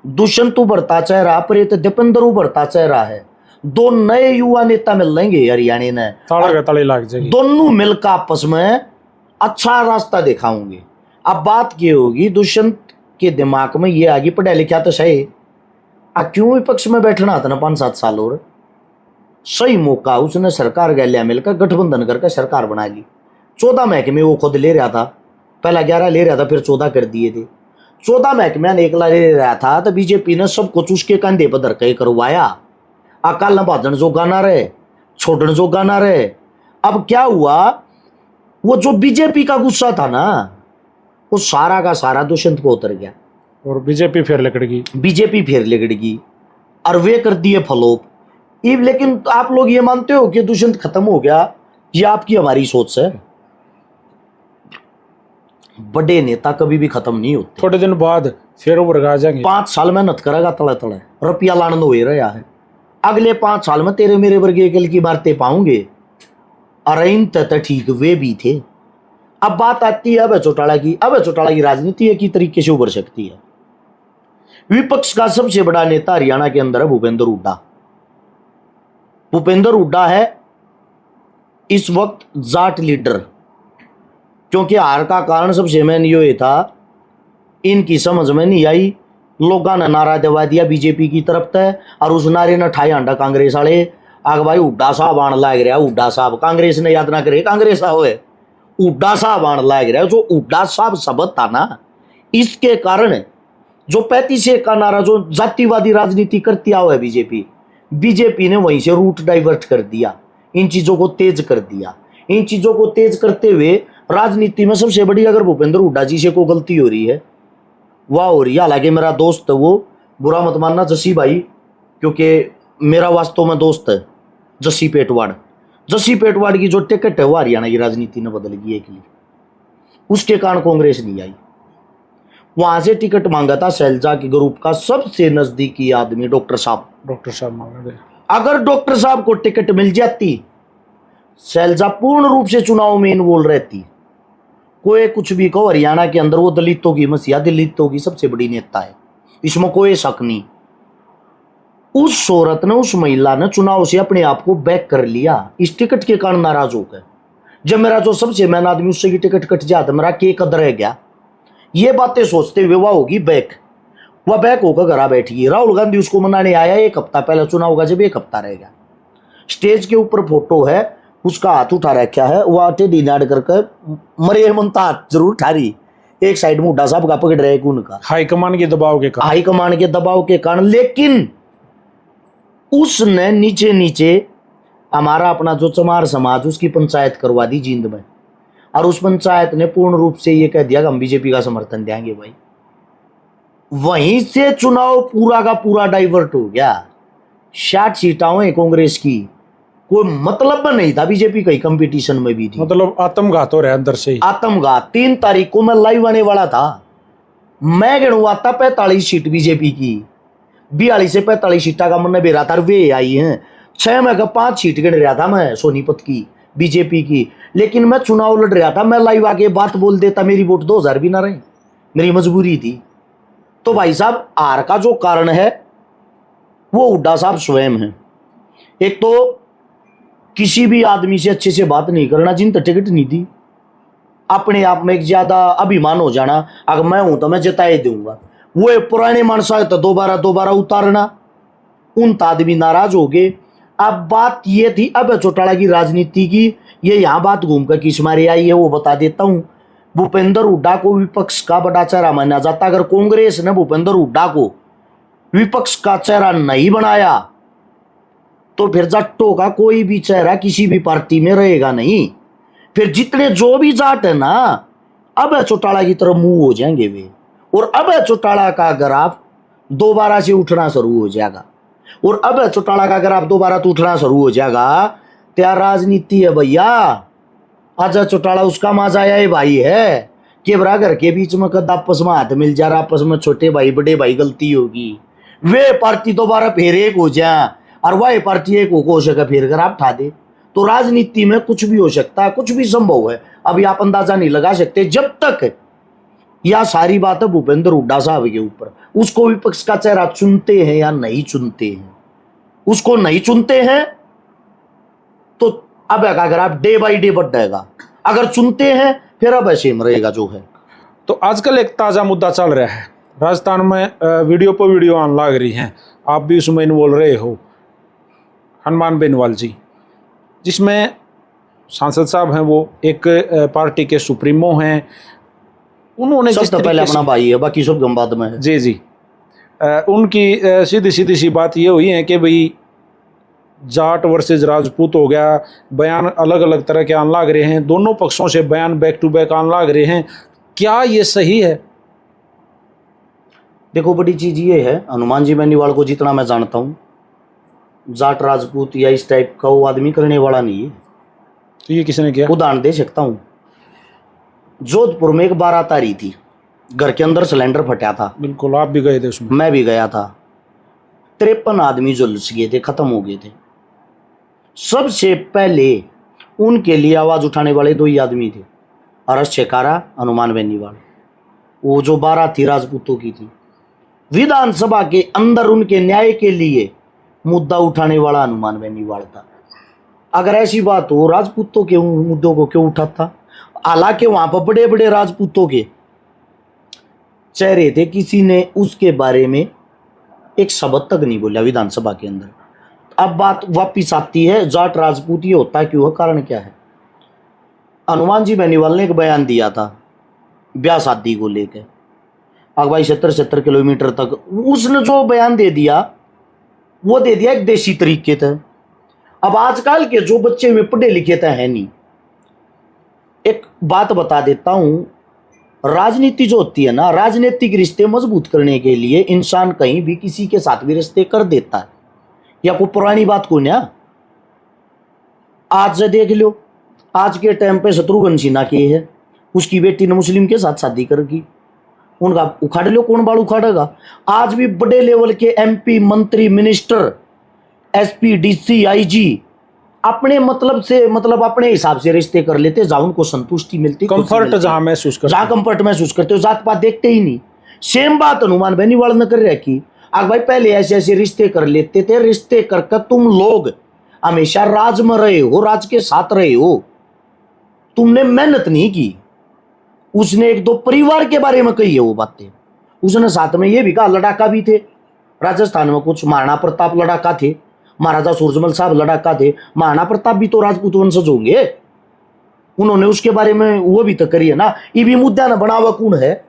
दुष्यंत उभरता चेहरा, प्रेत दीपेंद्र उभरता चेहरा है, दो नए युवा नेता मिल लेंगे हरियाणा ने, ताले लग जाएगी, दोनों मिलकर आपस में अच्छा रास्ता दिखाओगे। अब बात ये होगी, दुष्यंत के दिमाग में ये आ गई, पढ़ा लिखा तो सही, क्यों विपक्ष में बैठना था ना 5-7 साल, और सही मौका उसने सरकार गैलिया मिलकर गठबंधन करके सरकार बना ली। 14 महकमे वो खुद ले रहा था, पहला 11 ले रहा था, फिर 14 कर दिए थे। 14 महकमे एकला ले रहा था, तो बीजेपी ने सब कुछ उसके कंधे पर धर के करवाया। अकाल न भाजन जो गाना रहे, छोड़न जो गाना रहे। अब क्या हुआ, वो जो बीजेपी का गुस्सा था ना, वो सारा का सारा दुष्यंत को उतर गया और बीजेपी फिर लिकड़गी, बीजेपी फिर लिकड़गी और वे कर दिए फलोप। लेकिन आप लोग ये मानते हो कि दुष्यंत खत्म हो गया, ये आपकी हमारी सोच है। बड़े नेता कभी भी खत्म नहीं होते, थोड़े दिन बाद फिर उभर आ जाएंगे। 5 साल मेहनत करेगा, तले तले रुपया लाने हो रहा है, अगले 5 साल में तेरे मेरे वर्गे कल की बातें पाऊंगे। अरे तक ठीक वे भी थे। अब बात आती है अब चौटाला की। अब चौटाला की राजनीति एक ही तरीके से उभर सकती है। विपक्ष का सबसे बड़ा नेता हरियाणा के अंदर है भूपेंद्र हुड्डा। भूपेंद्र हुड्डा है इस वक्त जाट लीडर, क्योंकि हार का कारण सबसे मेन ये था, इनकी समझ में नहीं आई, लोगों ने नारा दबा दिया बीजेपी की तरफ से, और उस नारे ने ठाई आंडा कांग्रेस वाले। आग भाई हुड्डा साहब आण लाग रहा, हुड्डा साहब, कांग्रेस ने याद ना करे कांग्रेस साहब है, हुड्डा साहब आण लाग रहा। जो हुड्डा साहब शब्द था ना, इसके कारण जो 35 का नारा, जो जातिवादी राजनीति करती हुआ है बीजेपी ने वहीं से रूट डाइवर्ट कर दिया, इन चीजों को तेज कर दिया। इन चीजों को तेज करते हुए राजनीति में सबसे बड़ी अगर भूपेंद्र हुड्डा जी से कोई गलती हो रही है, वाह हो रही है। हालांकि मेरा दोस्त है वो, बुरा मत मानना जस्सी भाई, क्योंकि मेरा वास्तव में दोस्त है जस्सी पेटवाड़ की जो टिकट है वो हरियाणा की राजनीति ने बदल गई एक लिए, उसके कारण कांग्रेस नहीं आई। वहां से टिकट मांगा था शैलजा के ग्रुप का सबसे नजदीकी आदमी डॉक्टर साहब मांगा थे। अगर डॉक्टर साहब को टिकट मिल जाती, शैलजा पूर्ण रूप से चुनाव में इन्वॉल्व रहती। कोई कुछ भी कहो, हरियाणा के अंदर वो दलितों की मसीहा, दलितों की सबसे बड़ी नेता है, इसमें कोई शक नहीं। उस औरत ने, उस महिला ने चुनाव से अपने आप को बैक कर लिया, इस टिकट के कारण नाराज होकर। जब मेरा जो सबसे मेन आदमी उससे की टिकट कट जाता, मेरा के कदर रह गया। ये बातें सोचते हुए वह होगी बैक, वह बैक होकर घर बैठी। राहुल गांधी उसको मनाने आया 1 हफ्ता पहले चुनाव का, जब 1 हफ्ता रहेगा। स्टेज के ऊपर फोटो है, उसका हाथ उठा रखा है, वह टेढ़ी नाड़ करके मरे हेमंत हाथ जरूर ठारी, एक साइड में हुड्डा साहब का पकड़ रहे उनका, हाईकमान के दबाव के कारण। लेकिन उसने नीचे नीचे हमारा अपना जो चमार समाज, उसकी पंचायत करवा दी जींद में, और उस पंचायत ने पूर्ण रूप से ये कह दिया कि हम बीजेपी का समर्थन देंगे भाई। वहीं से चुनाव पूरा का पूरा डाइवर्ट हो गया। 60 सीटें हुई कांग्रेस की, कोई मतलब नहीं था बीजेपी कई कंपटीशन में भी थी। मतलब आत्मघात हो रहा है अंदर से ही। आत्मघात 3 तारीख को मैं लाइव आने वाला था, मैं गिनवाता 45 सीट बीजेपी की, 42 से 45 सीटा का मन बेरा था, वे आई हैं 6 में का 5 सीट गिन रहा था मैं सोनीपत की बीजेपी की। लेकिन मैं चुनाव लड़ रहा था, मैं लाइव आके बात बोल देता, मेरी वोट 2000 भी ना रही, मेरी मजबूरी थी। तो भाई साहब, हार का जो कारण है वो हुड्डा साहब स्वयं है। एक तो किसी भी आदमी से अच्छे से बात नहीं करना, जिन तक टिकट नहीं थी, अपने आप में एक ज्यादा अभिमान हो जाना, अगर मैं हूं तो मैं जिता ही दूंगा। वो पुराने मानसा है तो दोबारा उतारना, उन आदमी नाराज हो गए। अब बात ये थी अब चौटाला की राजनीति की, ये यहाँ बात घूम कर किस मारे आई है वो बता देता हूं। भूपेंद्र हुड्डा को विपक्ष का बड़ा चेहरा माना जाता। अगर कांग्रेस ने भूपेंद्र हुड्डा को विपक्ष का चेहरा नहीं बनाया तो फिर जट्टों का कोई भी चेहरा किसी भी पार्टी में रहेगा नहीं। फिर जितने जो भी जाट है ना, अब चौटाला की तरफ मुंह हो जाएंगे वे, और अब चौटाला का ग्राफ दोबारा से उठना शुरू हो जाएगा। और अब चौटाला का ग्राफ दोबारा तो उठना शुरू हो जाएगा। क्या राजनीति है भैया। आज चौटाला उसका मजा आया है भाई है कि बरा घर के बीच में कद आपस में हाथ मिल जा रहा, आपस में छोटे भाई बड़े भाई गलती होगी, वे पार्टी दोबारा फिर एक हो जाए और वह पार्टी एक हो सके फिर कर आप ठा दे। तो राजनीति में कुछ भी हो सकता है, कुछ भी संभव है। अभी आप अंदाजा नहीं लगा सकते जब तक यह सारी बात है भूपेंद्र हुड्डा साहब के ऊपर। उसको विपक्ष का चेहरा चुनते हैं या नहीं चुनते हैं, उसको नहीं चुनते हैं तो अब अगर आप डे बाई डे बढ़ जाएगा, अगर चुनते हैं फिर अब ऐसे रहेगा जो है। तो आजकल एक ताज़ा मुद्दा चल रहा है राजस्थान में, वीडियो पर वीडियो आने लग रही हैं, आप भी उसमें इन्वॉल्व रहे हो, हनुमान बेनीवाल जी, जिसमें सांसद साहब हैं, वो एक पार्टी के सुप्रीमो हैं। उन्होंने जिस सबसे पहले अपना भाई है, बाकी सब गम में है। जी जी, उनकी सीधी सीधी सी बात ये हुई है कि भाई जाट वर्सेस राजपूत हो गया, बयान अलग अलग तरह के आने लग रहे हैं, दोनों पक्षों से बयान बैक टू बैक आने लग रहे हैं। क्या ये सही है? देखो बड़ी चीज ये है, हनुमान जी बेनीवाल को जितना मैं जानता हूँ, जाट राजपूत या इस टाइप का वो आदमी करने वाला नहीं है। तो ये किसने किया? उदाहरण दे सकता हूँ। जोधपुर में एक बारात आ रही थी, घर के अंदर सिलेंडर फटा था। बिल्कुल, आप भी गए थे उसमें। मैं भी गया था। 53 आदमी झुलस गए थे, खत्म हो गए थे। सबसे पहले उनके लिए आवाज उठाने वाले 2 ही आदमी थे, अरस शेखारा, हनुमान बेनीवाल। वो जो बारात थी राजपूतों की थी, विधानसभा के अंदर उनके न्याय के लिए मुद्दा उठाने वाला हनुमान बेनीवाल था। अगर ऐसी बात हो, राजपूतों के मुद्दों को क्यों उठाता? हालांकि वहां पर बड़े बड़े राजपूतों के चेहरे थे, किसी ने उसके बारे में एक शब्द तक नहीं बोला विधानसभा के अंदर। अब बात वापिस आती है, जाट राजपूत ये होता क्यों है, कारण क्या है? हनुमान जी बेनीवाल ने एक बयान दिया था ब्याह शादी को लेकर, अब भाई 70 किलोमीटर तक उसने जो बयान दे दिया वो दे दिया एक देसी तरीके से। अब आजकल के जो बच्चे में पढ़े लिखे तो है नहीं। एक बात बता देता हूं, राजनीति जो होती है ना, राजनीतिक रिश्ते मजबूत करने के लिए इंसान कहीं भी किसी के साथ भी रिश्ते कर देता है, या कोई पुरानी बात को ना। आज देख लो, आज के टाइम पे शत्रुघ्न सिन्हा के है, उसकी बेटी ने मुस्लिम के साथ शादी कर की, उनका उखाड़ लो, कौन बाल उखाड़ेगा? आज भी बड़े लेवल के MP, मंत्री, मिनिस्टर, SP, DC, IG अपने मतलब से, मतलब अपने हिसाब से रिश्ते कर लेते, जहां उनको संतुष्टि मिलती, कंफर्ट जहां महसूस करते, जहां कंफर्ट महसूस करते हो, जात पात देखते ही नहीं। सेम बात हनुमान बेनीवाल ने कर रखी। अब भाई पहले ऐसे ऐसे रिश्ते कर लेते थे, रिश्ते करके तुम लोग हमेशा राज में रहे हो, राज के साथ रहे हो, तुमने मेहनत नहीं की। उसने 1-2 परिवार के बारे में कही है वो बातें। उसने साथ में ये भी कहा लड़ाका भी थे राजस्थान में, कुछ महाराणा प्रताप लड़ाका थे, महाराजा सूरजमल साहब लड़ाका थे। महाराणा प्रताप भी तो राजपूत वंशज होंगे, उन्होंने उसके बारे में वो भी तो करी है ना। ये भी मुद्दा न बनावा कौन है?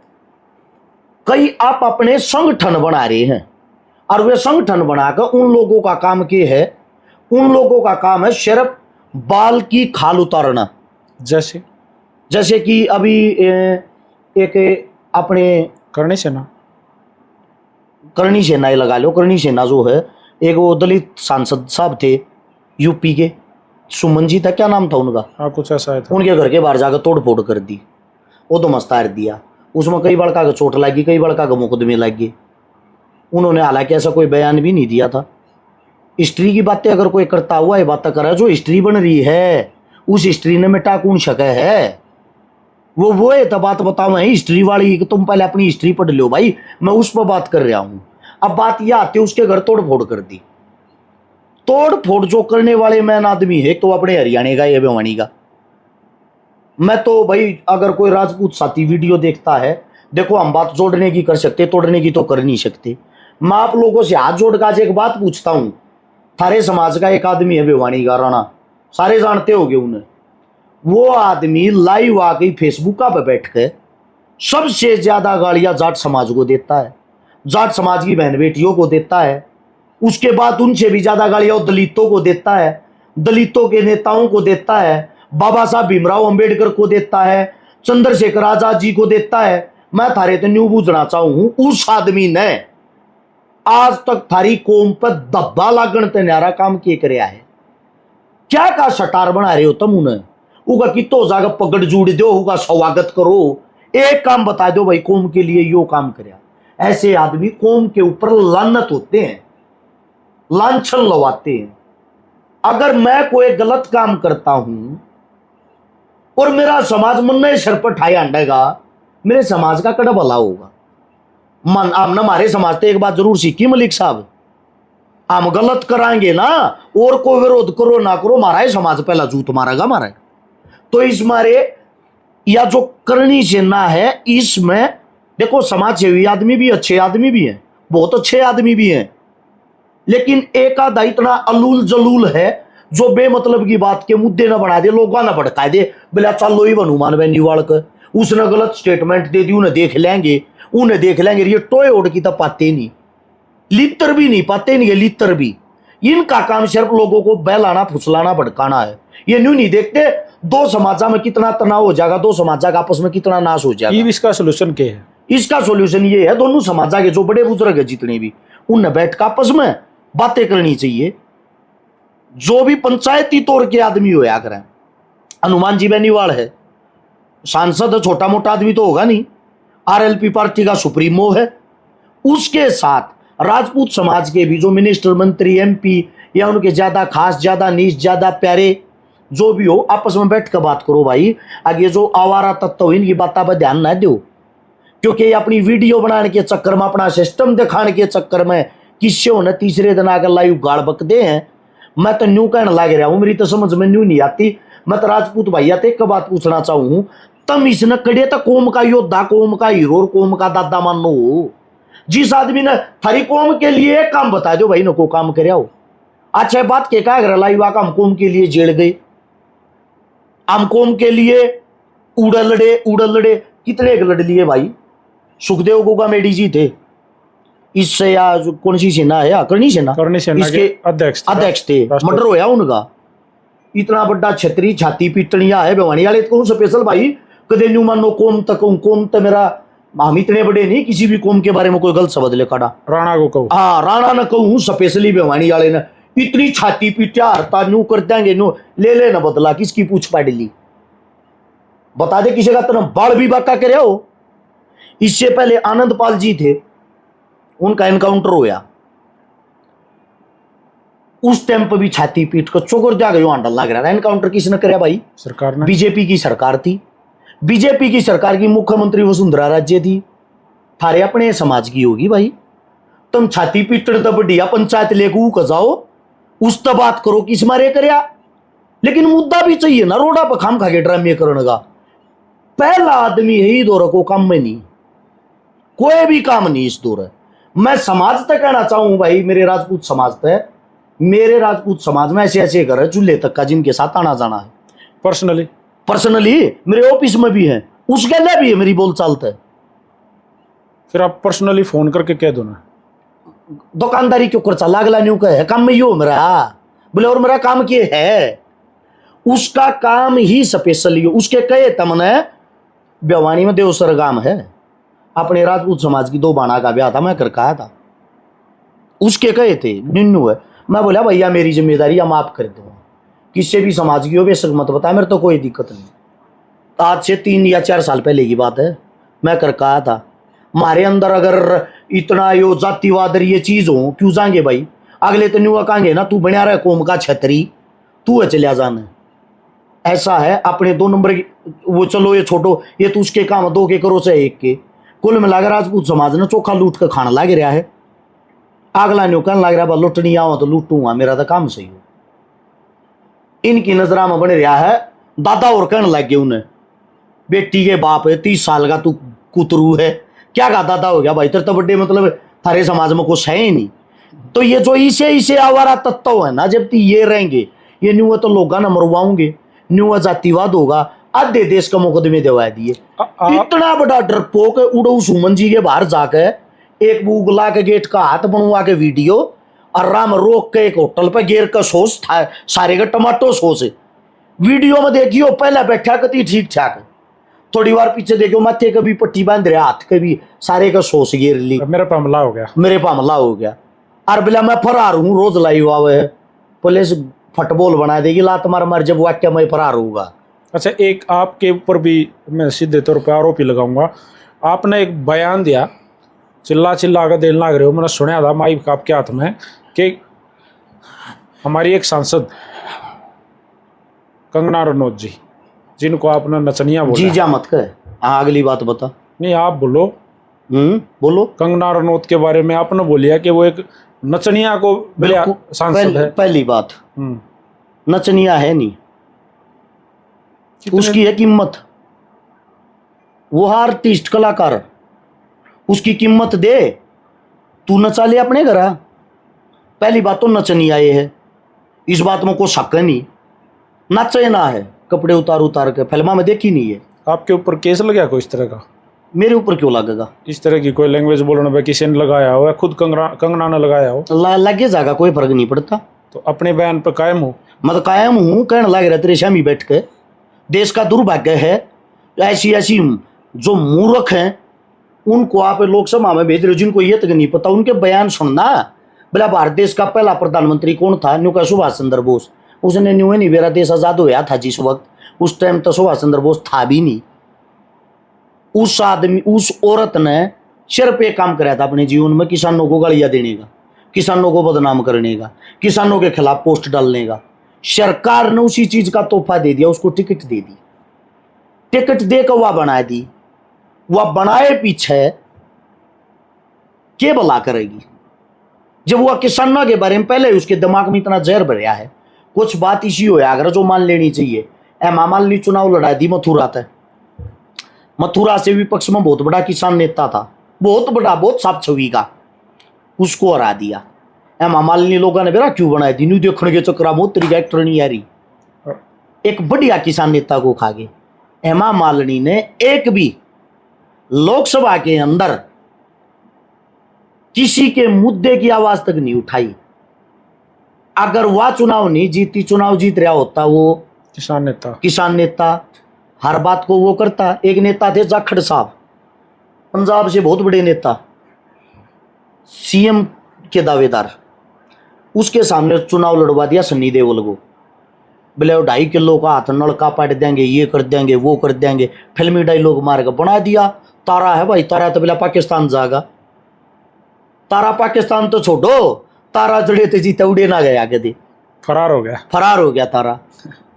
कई आप अपने संगठन बना रहे हैं, और वे संगठन बनाकर उन लोगों का काम क्या है? उन लोगों का काम है सिर्फ बाल की खाल उतारना। जैसे कि अभी एक अपने करणी सेना ही लगा लो। करणी सेना जो है, एक वो दलित सांसद साहब थे यूपी के, सुमन जी था, क्या नाम था उनका? हाँ, कुछ ऐसा है था। उनके घर के बाहर जाकर तोड़ फोड़ कर दी, वो तो मस्तार दिया। उसमें कई बड़का का चोट लगी, कई बड़का का मुकदमे लग गए। उन्होंने हालांकि ऐसा कोई बयान भी नहीं दिया था। हिस्ट्री की बातें अगर कोई करता हुआ ये बातें करे, जो हिस्ट्री बन रही है उस हिस्ट्री ने मिटा कौन सके है? वो है तो बात बताओ मैं हिस्ट्री वाली, कि तुम पहले अपनी हिस्ट्री पढ़ लो भाई, मैं उस पर बात कर रहा हूं। अब बात यह आती है, उसके घर तोड़ फोड़ कर दी। तोड़ फोड़ जो करने वाले मैन आदमी है, तो अपने हरियाणा का या भिवानी का। मैं तो भाई अगर कोई राजपूत साथी वीडियो देखता है, देखो हम बात जोड़ने की कर सकते, तोड़ने की तो कर नहीं सकते। मैं आप लोगों से हाथ जोड़ का एक बात पूछता हूं, थारे समाज का एक आदमी है भिवानी का, राणा, सारे जानते होगे उन्हें। वो आदमी लाइव आ गई फेसबुक पे बैठ के सबसे ज्यादा गालियां जाट समाज को देता है, जाट समाज की बहन बेटियों को देता है। उसके बाद उनसे भी ज्यादा गालियां वो दलितों को देता है, दलितों के नेताओं को देता है, बाबा साहब भीमराव अंबेडकर को देता है, चंद्रशेखर आजाद जी को देता है। मैं थारे तो न्यू बूझना चाहूं, उस आदमी ने आज तक थारी कौम पर धब्बा लागण ते न्यारा काम किए करया है। क्या का सटार बना रहे हो तुम उन्हें? उगा कितो जाकर पकड़ जुड़ दो, उगा स्वागत करो। एक काम बता दो भाई, कौम के लिए यो काम करया। ऐसे आदमी कौम के ऊपर लानत होते हैं, लांछन लवाते हैं। अगर मैं कोई गलत काम करता हूं और मेरा समाज मन में सर पर ठाई आंडेगा, मेरे समाज का कड़ा भला होगा। मन आपने हमारे समाज से एक बात जरूर सीखी मलिक साहब, हम गलत कराएंगे ना, और को विरोध करो ना करो, मारा है समाज पहला जूत मारेगा मारा है। तो इस मारे या जो करनी सेना है, इसमें देखो समाज सेवी आदमी भी अच्छे आदमी भी हैं, बहुत अच्छे आदमी भी हैं, लेकिन एक आधा इतना अलूल जलूल है जो बेमतलब की बात के मुद्दे ना बना दे, लोगों ना भड़का दे। बोला चलो ही बनू मान बेनीवाल का, उसने गलत स्टेटमेंट दे दी, उन्हें देख लेंगे, उन्हें देख लेंगे। ये टोए ओढ़ की तो पाते नहीं, लितर भी नहीं पाते नहीं, लितर भी। इनका काम सिर्फ लोगों को बहलाना, फुसलाना, भड़काना है। ये न्यू नहीं देखते दो समाजा में कितना तनाव हो जाएगा, दो समाजा का आपस में कितना नाश हो जाएगा। इसका सोल्यूशन क्या है? इसका सोल्यूशन ये है, दोनों समाजा के जो बड़े बुजुर्ग है जितने भी, उनने बैठ कर आपस में बातें करनी चाहिए। जो भी पंचायती तौर के आदमी होया करें, हनुमान जी बेनीवाल है, सांसद है, छोटा मोटा आदमी तो होगा नहीं, आरएलपी पार्टी का सुप्रीमो है। उसके साथ राजपूत समाज के भी जो मिनिस्टर, मंत्री, एमपी या उनके ज्यादा खास, ज्यादा नीच, ज्यादा प्यारे जो भी हो, आपस में बैठ कर बात करो भाई। आगे जो आवारा तत्व इनकी बातों पर ध्यान ना दो, क्योंकि अपनी वीडियो बनाने के चक्कर में, अपना सिस्टम दिखाने के चक्कर में किससे होने तीसरे दिन आकर लाइव गाड़ बकते हैं। मैं तो न्यू कहने लग रहा हूं, मेरी तो समझ में न्यू नहीं आती। मैं तो राजपूत भैया ते एक बात पूछना चाहूं, तम इसने कड़े तो कौम का योद्धा, कौम का हीरो और कौम का दादा मानो हो। जिस आदमी ने थारी कौम के लिए एक काम बता दो भाई, न को काम कर हो। अच्छा बात के क्या लाइव आका हम कौम के लिए जेड़ गए, हम कौम के लिए उड़ल लड़े कितने एक लड़ लिए भाई। सुखदेव गोगामेडी जी थे, इससे या कौन सी सेना है, करनी सेना इसके अध्यक्ष थे, मर्डर होया उनका। इतना बड़ा छतरी छाती पीटनिया है भिवानी वाले को स्पेशल भाई। कदे न्यू मानो कौम तक, कौम तो मेरा, हम इतने बड़े नहीं किसी भी कौम के बारे में कोई गलत शब्द ले काटा। राणा को कहूँ, हाँ राणा न कहूँ, स्पेशली भिवानी वाले ने इतनी छाती पीटा, हरता न्यू कर देंगे, न्यू ले लेना बदला, किसकी पूछ पाड़ ली बता दे, किसी का तेना बाल भी बाका करे हो। इससे पहले आनंदपाल जी थे, उनका एनकाउंटर होया, उस टाइम पर भी छाती पीट कर चोकर जाकर यो आंडल लग रहा था। एनकाउंटर किसने कराया भाई? सरकार ने। बीजेपी की सरकार थी, बीजेपी की सरकार की मुख्यमंत्री वसुंधरा राजे थी। थारे अपने समाज की होगी भाई, तुम छाती पीटने तो बढ़िया पंचायत लेके ऊ जाओ, उस तो बात करो किस मारे करया। लेकिन मुद्दा भी चाहिए ना, रोडा पर खाम खा के ड्रामे करने का। पहला आदमी है ही दौर को काम में नहीं, कोई भी काम नहीं इस दौर। मैं समाज तक कहना चाहूं भाई, मेरे राजपूत समाज तक, मेरे राजपूत समाज में ऐसे ऐसे घर है चूल्हे तक का जिनके साथ आना जाना है। पर्सनली मेरे ऑफिस में भी है, उसके लिए भी है मेरी बोल चालता है। फिर आप पर्सनली फोन करके कह दो ना, दुकानदारी क्यों कर चला, अगला न्यू का है काम में यो मेरा, बोले और मेरा काम क्या है, उसका काम ही स्पेशली हो। उसके कहे तमने भिवानी में देवसर गांव है, अपने राजपूत समाज की 2 बाणा का ब्याह था, मैं करके आया था। उसके कहे थे निन्नू है, मैं बोला भैया मेरी जिम्मेदारी हम आप कर दो, किससे भी समाज की हो बेशक मत बताया, मेरे तो कोई दिक्कत नहीं। आज से 3 या 4 साल पहले की बात है, मैं करके आया था। हमारे अंदर अगर इतना यो जातिवाद ये चीज हो, क्यों जाएंगे भाई? अगले तो न्यू कहेंगे ना, तू बना रहा कौम का छतरी, तू है चलिया जाना। ऐसा है अपने 2 नंबर की वो, चलो ये छोटो, ये तो उसके काम 2 के करो चाहे 1 के, कुल मिला कर राजपूत समाज ने चोखा लूट कर खाना लग रहा है। अगला न्यू कहने लग रहा लुटनी आओ तो लूटूंगा, मेरा तो काम सही हो। इनकी नजरा में बन रहा है दादा, और कहने लग गए उन्हें, बेटी के बाप है, 30 साल का तू कुतरू है, क्या का दादा हो गया भाई, तेरे तो बड़े मतलब थारे समाज में कुछ है ही नहीं। तो ये जो इसे आवारा तत्व है ना, जब तक ये रहेंगे, ये न्यू तो लोग ना मरवाओगे, न्यू जातिवाद होगा, आधे देश का मुकदमे दिवा दिए। इतना बड़ा डरपोक उड़ो सुमन जी के बाहर जाकर एक बुगला के गेट का हाथ बनवा के वीडियो, आराम रोक के एक होटल पे गेर का सॉस था, सारे का टमाटो सॉस है। वीडियो में देखियो पहले बैठा कती ठीक ठाक, थोड़ी बार पीछे देखो माथे कभी पट्टी बांध रहे, हाथ कभी सारे का सॉस गिर ली, मेरे पे हमला हो गया, मेरे पे हमला हो गया। और बिला मैं फरार हूँ, रोज लाई हुआ है, पुलिस फुटबॉल बना देगी, लात मार मार जब वाक्य मैं फरार होऊंगा। अच्छा, एक आपके ऊपर भी मैं सीधे तौर पे आरोपी लगाऊंगा। आपने एक बयान दिया, चिल्ला चिल्ला कर देने लग रहे हो, मैंने सुना था माइक आपके हाथ में, कि हमारी एक सांसद कंगना रनौत जी, जिनको आपने नचनिया बोला। जी जा मत कह, हाँ अगली बात बता। नहीं आप बोलो। बोलो। कंगना रनौत के बारे में आपने बोलिया कि वो एक नचनिया को सांसद है। पहली बात, नचनिया है नहीं, उसकी है कीमत, वो आर्टिस्ट कलाकार, उसकी कीमत दे, तू नचा ले अपने घर। पहली बात तो नचनिया ये है, इस बात में कोई शक नहीं, नचे ना है, कपड़े उतार उतार के फिल्मा में देखी नहीं है। आपके ऊपर केस लग गया कोई इस तरह का? मेरे ऊपर क्यों लगेगा? इस तरह की कोई लैंग्वेज बोलने पे किसी ने लगाया हो, खुद कंगना ने लगाया हो? लगे जाएगा, कोई फर्क नहीं पड़ता। तो अपने बयान पर कायम हो? मैं तो कायम हूँ, कहने लग रहा तेरे शामी बैठ के। देश का दुर्भाग्य है ऐसी ऐसी जो मूर्ख हैं उनको आप लोकसभा में भेज रहे हो, जिनको ये तक नहीं पता, उनके बयान सुनना। बोला भारत देश का पहला प्रधानमंत्री कौन था? न्यू का सुभाष चंद्र बोस। उसने न्यू नहीं, मेरा देश आजाद होया था जिस वक्त, उस टाइम तो सुभाष चंद्र बोस था भी नहीं। उस आदमी, उस औरत ने सिर पे काम कराया था अपने जीवन में, किसानों को गालियां देने का, किसानों को बदनाम करने का, किसानों के खिलाफ पोस्ट डालने का। सरकार ने उसी चीज का तोहफा दे दिया, उसको टिकट दे दी, टिकट देकर वह बना दी। वह बनाए पीछे के भला करेगी जब वह किसानों के बारे में पहले उसके दिमाग में इतना जहर भरया है। कुछ बात इसी हो अगर जो मान लेनी चाहिए। मान ली चुनाव लड़ा दी मथुरा तक, मथुरा से विपक्ष में बहुत बड़ा किसान नेता था, बहुत बड़ा, बहुत साफ छवि का, उसको हरा दिया। मालिनी लोगों ने बेरा क्यों बनाई दी? न्यू देखने के चक्कर बहुत तरीका एक्टर नहीं आ रही, एक बढ़िया किसान नेता को खा गए। हेमा मालिनी ने एक भी लोकसभा के अंदर किसी के मुद्दे की आवाज तक नहीं उठाई। अगर वह चुनाव नहीं जीती, चुनाव जीत रहा होता वो किसान नेता हर बात को वो करता। एक नेता थे जाखड़ साहब, पंजाब से बहुत बड़े नेता, सीएम के दावेदार, उसके सामने चुनाव लड़वा दिया सन्नी देओल को। बोले 2.5 किलो का हाथ नलका पाट देंगे, ये कर देंगे, वो कर देंगे, फिल्मी डायलॉग मार के बना दिया। तारा है भाई, तारा तो बोला पाकिस्तान जाएगा। तारा पाकिस्तान तो छोड़ो, तारा जड़े थे जीते उड़े ना गया, कभी फरार हो गया तारा।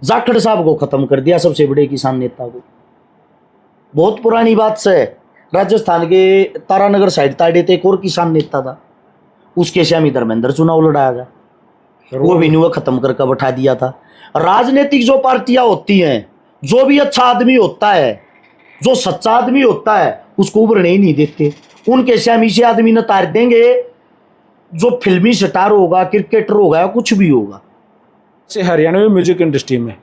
जाखड़ साहब को खत्म कर दिया, सबसे बड़े किसान नेता को। बहुत पुरानी बात से राजस्थान के तारानगर साइड ताड़े थे, एक और किसान नेता था, उसके श्यामी धर्मेंद्र चुनाव लड़ाया गया, वो भी न्यू खत्म करके बैठा दिया था। राजनीतिक जो पार्टियां होती हैं, जो भी अच्छा आदमी होता है, जो सच्चा आदमी होता है, उसको उभरने ही नहीं देते। उनके श्यामी से आदमी न तार देंगे, जो फिल्मी स्टार होगा, क्रिकेटर होगा, कुछ भी होगा। हरियाणा में म्यूजिक इंडस्ट्री में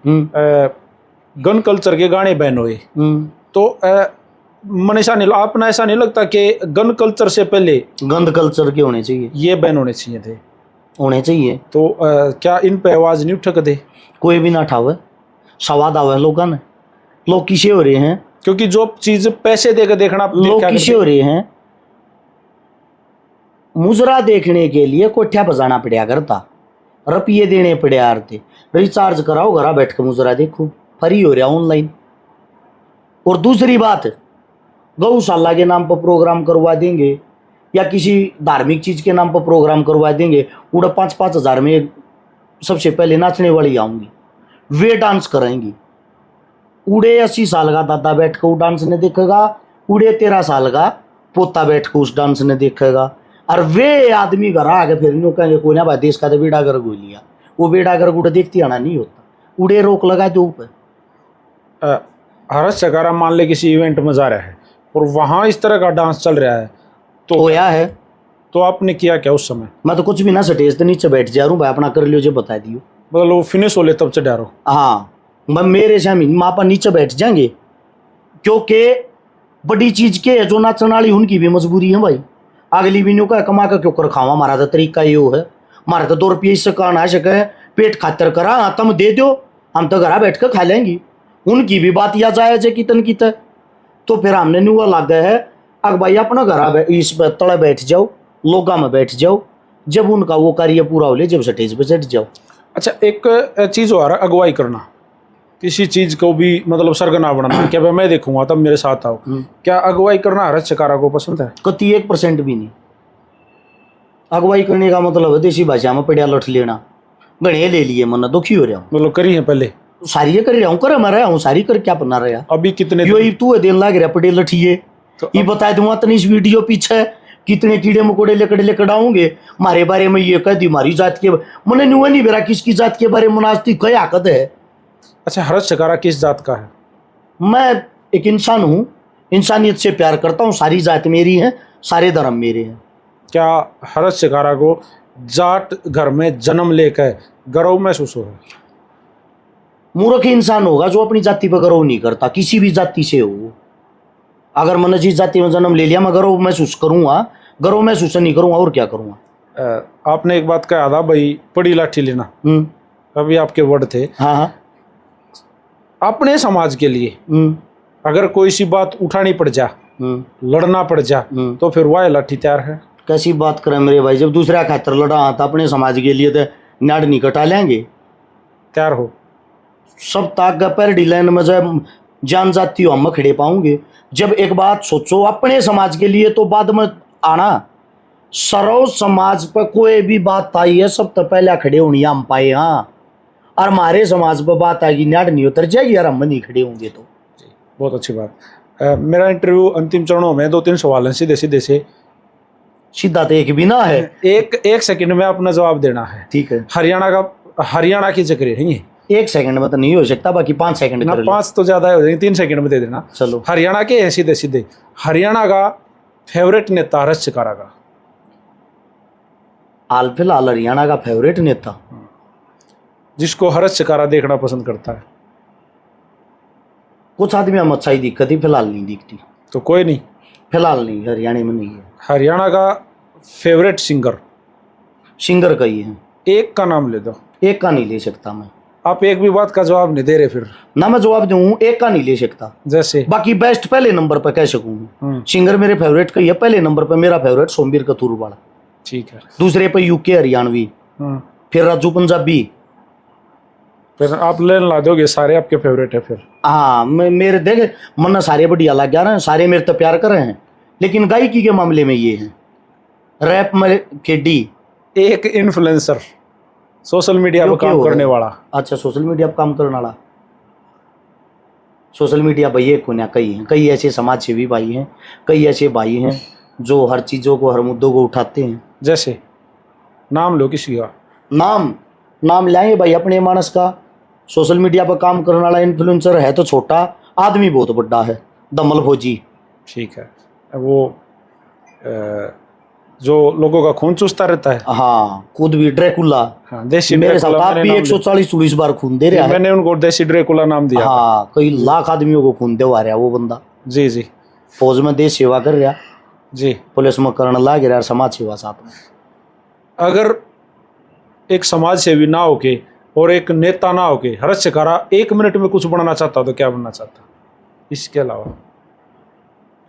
गन कल्चर के गाने बैन हुए, तो मन ऐसा नहीं, आपने ऐसा नहीं लगता कि गन कल्चर से पहले गंद कल्चर के होने चाहिए, ये बैन होने चाहिए थे? होने चाहिए। तो क्या इन पे आवाज नहीं उठक दे? कोई भी ना उठावे, सवाद आवे लोगों ने। लोग किसे हो रहे हैं? क्योंकि जो चीज पैसे देकर देखना, लोग किसे हो रहे हैं? मुजरा देखने के लिए कोठ्या बजाना पड़ा करता, रुपये देने पड़े यार थे, रिचार्ज कराओ, घर बैठ के मुजरा देखो, फ्री हो रहा ऑनलाइन। और दूसरी बात, गौशाला के नाम पर प्रोग्राम करवा देंगे या किसी धार्मिक चीज के नाम पर प्रोग्राम करवा देंगे, उड़ा 5-5 हज़ार में सबसे पहले नाचने वाली आऊंगी, वे डांस करेंगी। उड़े 80 साल का दादा बैठ कर डांस ने देखेगा, उड़े 13 साल का पोता बैठ कर उस डांस ने देखेगा। और वे आदमी घर आगे फिर यूँ कहेंगे कोई ना भाई देश का तो बेड़ा कर गो लिया, वो बेड़ा कर गुड़ा देखती आना नहीं होता, उड़े रोक लगा दो ऊपर। हर्ष सकारा मान ले किसी इवेंट में जा रहा है और वहाँ इस तरह का डांस चल रहा है, तो होया है, तो आपने किया क्या उस समय? मैं तो कुछ भी ना, स्टेज तो नीचे बैठ जा रहा हूँ भाई, अपना कर लियो जो बता दियो। मतलब वो फिनिश हो ले तब चढ़ा रहो? हाँ, मैं मेरे शामी माँ पर नीचे बैठ जाएंगे, क्योंकि बड़ी चीज के है जो नाचने वाली उनकी भी मजबूरी है भाई। अगली भी न्यू का कमा कर क्यों कर खावा, हमारा तो तरीका ये है। मारे तो 2 रुपये इससे कौन आ सके, पेट खातर करा, हाँ तुम दे दो, हम तो घर बैठ कर खा लेंगे। उनकी भी बात या जायज है कितन की तय। तो फिर हमने नुआ लग गया है, अगर भाई अपना घर इस तले बैठ जाओ, लोगा में बैठ जाओ, जब उनका वो कार्य पूरा हो ले, जब स्टेज पे चढ़ जाओ। अच्छा, एक चीज हो रहा है, अगुवाई करना, किसी चीज को भी मतलब सरगना बनाना, क्या भाई मैं देखूंगा तब मेरे साथ आओ, क्या अगुवाई करना हर शिकारा को पसंद है? कति 1% भी नहीं। अगुवाई करने का मतलब है देसी भाषा में पड़िया लठ लेना, गणे ले लिए, मन दुखी हो रहा हूँ। मतलब करी है पहले सारी कर रहा हूँ, कर मैं रहा हूँ, सारी कर क्या बना रहा। अभी कितने यो तू देन लाग रहा पड़े लठिए, तो ये बता दूंगा तनी इस वीडियो पीछे कितने कीड़े मकोड़े लेकर आऊंगे मारे बारे में। ये कह दी मारी जात के मैंने नुआ नहीं बेरा किसकी जात के बारे में नाचती क्या आकद है। अच्छा, हरत शिकारा किस जात का है? मैं एक इंसान हूँ, इंसानियत से प्यार करता हूँ, सारी जात मेरी है, सारे धर्म मेरे हैं। क्या हरत शिकारा को जाट घर में जन्म लेकर गर्व महसूस हो रहा है? मूर्ख इंसान होगा जो अपनी जाति पर गर्व नहीं करता, किसी भी जाति से हो। अगर मैंने जिस जाति में जन्म ले लिया मैं गर्व महसूस करूंगा, गर्व महसूस नहीं करूंगा और क्या करूंगा। आपने एक बात कहा था भाई, पड़ी लाठी लेना, अभी आपके वर्ड थे। हाँ हाँ। अपने समाज के लिए अगर कोई सी बात उठानी पड़ जा, लड़ना पड़ जा, तो फिर वह लाठी तैयार है। कैसी बात करें मेरे भाई, जब दूसरा खातर लड़ा था अपने समाज के लिए तो नाड़ नहीं कटा लेंगे, तैयार हो। सब ताक पैर डिलाइन में जब जान जाती हो हम खड़े पाऊंगे। जब एक बात सोचो अपने समाज के लिए, तो बाद में आना सरो समाज पर कोई भी बात आई है सब तो पहले खड़े होनी हम पाए। हाँ, और हमारे समाज पर बात आएगी नाड़ नहीं उतर जाएगी यार, हम नहीं खड़े होंगे तो। जी, बहुत अच्छी बात। मेरा इंटरव्यू अंतिम चरणों में 2-3 सवाल हैं सीधे सीधे से, सीधा तो एक भी ना है, एक सेकंड में अपना जवाब देना है। ठीक है। हरियाणा की जिक्र है ये 1 सेकंड में तो नहीं हो सकता, बाकी 5 सेकंड ना, 5 तो ज्यादा हो जाएंगे, 3 सेकंड में दे देना। चलो। हरियाणा के हैं सीधे सीधे। हरियाणा का फेवरेट नेता हरत शिकारा का? हाल फिलहाल हरियाणा का फेवरेट नेता जिसको हरत शिकारा देखना पसंद करता है? कुछ आदमी हम अच्छा ही दिक्कत ही फिलहाल नहीं दिखती, तो कोई नहीं, फिलहाल नहीं, हरियाणा में नहीं है। हरियाणा का फेवरेट सिंगर सिंगर का ही है, एक का नाम ले दो। एक का नहीं ले सकता मैं। आप एक भी बात का जवाब नहीं दे रहे, फिर ना मैं जवाब दूं, एक का नहीं ले सकता। जैसे बाकी बेस्ट पहले नंबर पर कह सकूं, सिंगर मेरे फेवरेट का ही है। पहले नंबर पर मेरा फेवरेट सोमवीर कथूरवाला, ठीक है। दूसरे पे यूके हरियाणवी, फिर राजू पंजाबी। फिर आप लेन ला दोगे, सारे आपके फेवरेट है फिर? हाँ, मेरे देख मन्ना सारे बढ़िया लग गया ना, सारे मेरे तो प्यार कर रहे हैं, लेकिन गायकी के मामले में ये है रैप में खेडी। एक इन्फ्लुएंसर, सोशल मीडिया पर काम करने वाला। अच्छा, सोशल मीडिया पर काम करने वाला। सोशल मीडिया भाई एक कोना कई हैं, कई ऐसे समाज सेवी भाई हैं, कई ऐसे भाई हैं जो हर चीज़ों को, हर मुद्दों को उठाते हैं। जैसे नाम लो किसी का। नाम लाएंगे भाई अपने मानस का। सोशल मीडिया पर काम करने वाला इन्फ्लुएंसर है तो छोटा, आदमी बहुत बड़ा है, दमल फौजी। ठीक है, वो जो लोगों का खून चूसता रहता है। हाँ, खुद भी ड्रैकुला। हाँ, देसी मेरे साथ आप भी 140 बार खून दे रहा है। मैंने उनको देसी ड्रैकुला नाम दिया। हाँ, कई लाख आदमियों को खून देवा रहा वो बंदा। जी जी। फौज में देश सेवा कर रहा जी, पुलिस में करने लग रहा, समाज सेवा साथ में। अगर एक समाज सेवी ना होके और एक नेता ना होके हरत शिकारा 1 मिनट में कुछ बनना चाहता तो क्या बनना चाहता? इसके अलावा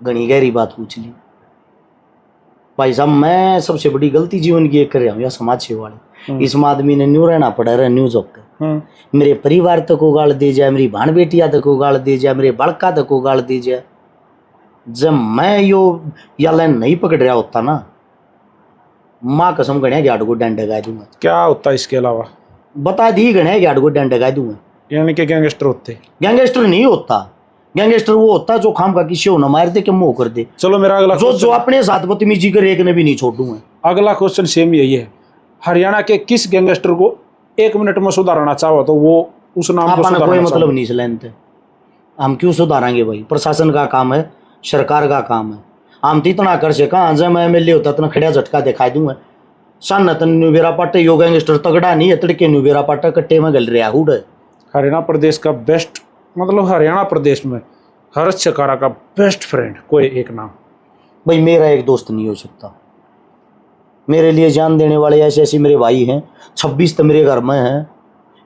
घनी गहरी बात पूछ ली भाई साहब। मैं सबसे बड़ी गलती जीवन की एक कर रहा हूँ या समाज सेवा वाली। इस आदमी ने न्यू रहना पड़ा रहा, न्यूज होकर मेरे परिवार तक को गाल दे जाए, मेरी भाण बेटिया तक को गाल दे जाए, मेरे बड़का तक को गाल दे जाए। जब मैं यो या लाइन नहीं पकड़ रहा होता ना, माँ कसम गणे गाड़ को डंड लगा दूंगा। क्या होता इसके अलावा? बता दी गणे गाड़ को डंड लगा दूंगा। यानी कि गैंगस्टर होते? गैंगस्टर नहीं होता, गैंगस्टर वो होता जो खाम का किसी को न मार दे के मुंह कर दे। चलो, मेरा अगला जो अपने साथ बदतमीजी करे एक ने भी नहीं छोड़ूंगा। अगला क्वेश्चन सेम यही है, हरियाणा के किस गैंगस्टर को 1 मिनट में सुधारना चाहो तो वो उस नाम को सुधारना कोई मतलब नहीं लेते। हम क्यों सुधारेंगे भाई? प्रशासन का काम है, सरकार का काम है। हम तो इतना कर से कहा जब मैं MLA होता इतना खड़ा झटका दिखा दूंगा। सन न्यूबेरा पाटे यो गैंगस्टर तगड़ा नहीं है, तड़के न्यूबेरा पाटा कट्टे में गल रहा हुड। हरियाणा प्रदेश का बेस्ट, मतलब हरियाणा प्रदेश में हरत शिकारा का बेस्ट फ्रेंड कोई एक नाम? भाई मेरा एक दोस्त नहीं हो सकता, मेरे लिए जान देने वाले ऐसे ऐसे मेरे भाई हैं, 26 तो मेरे घर में हैं,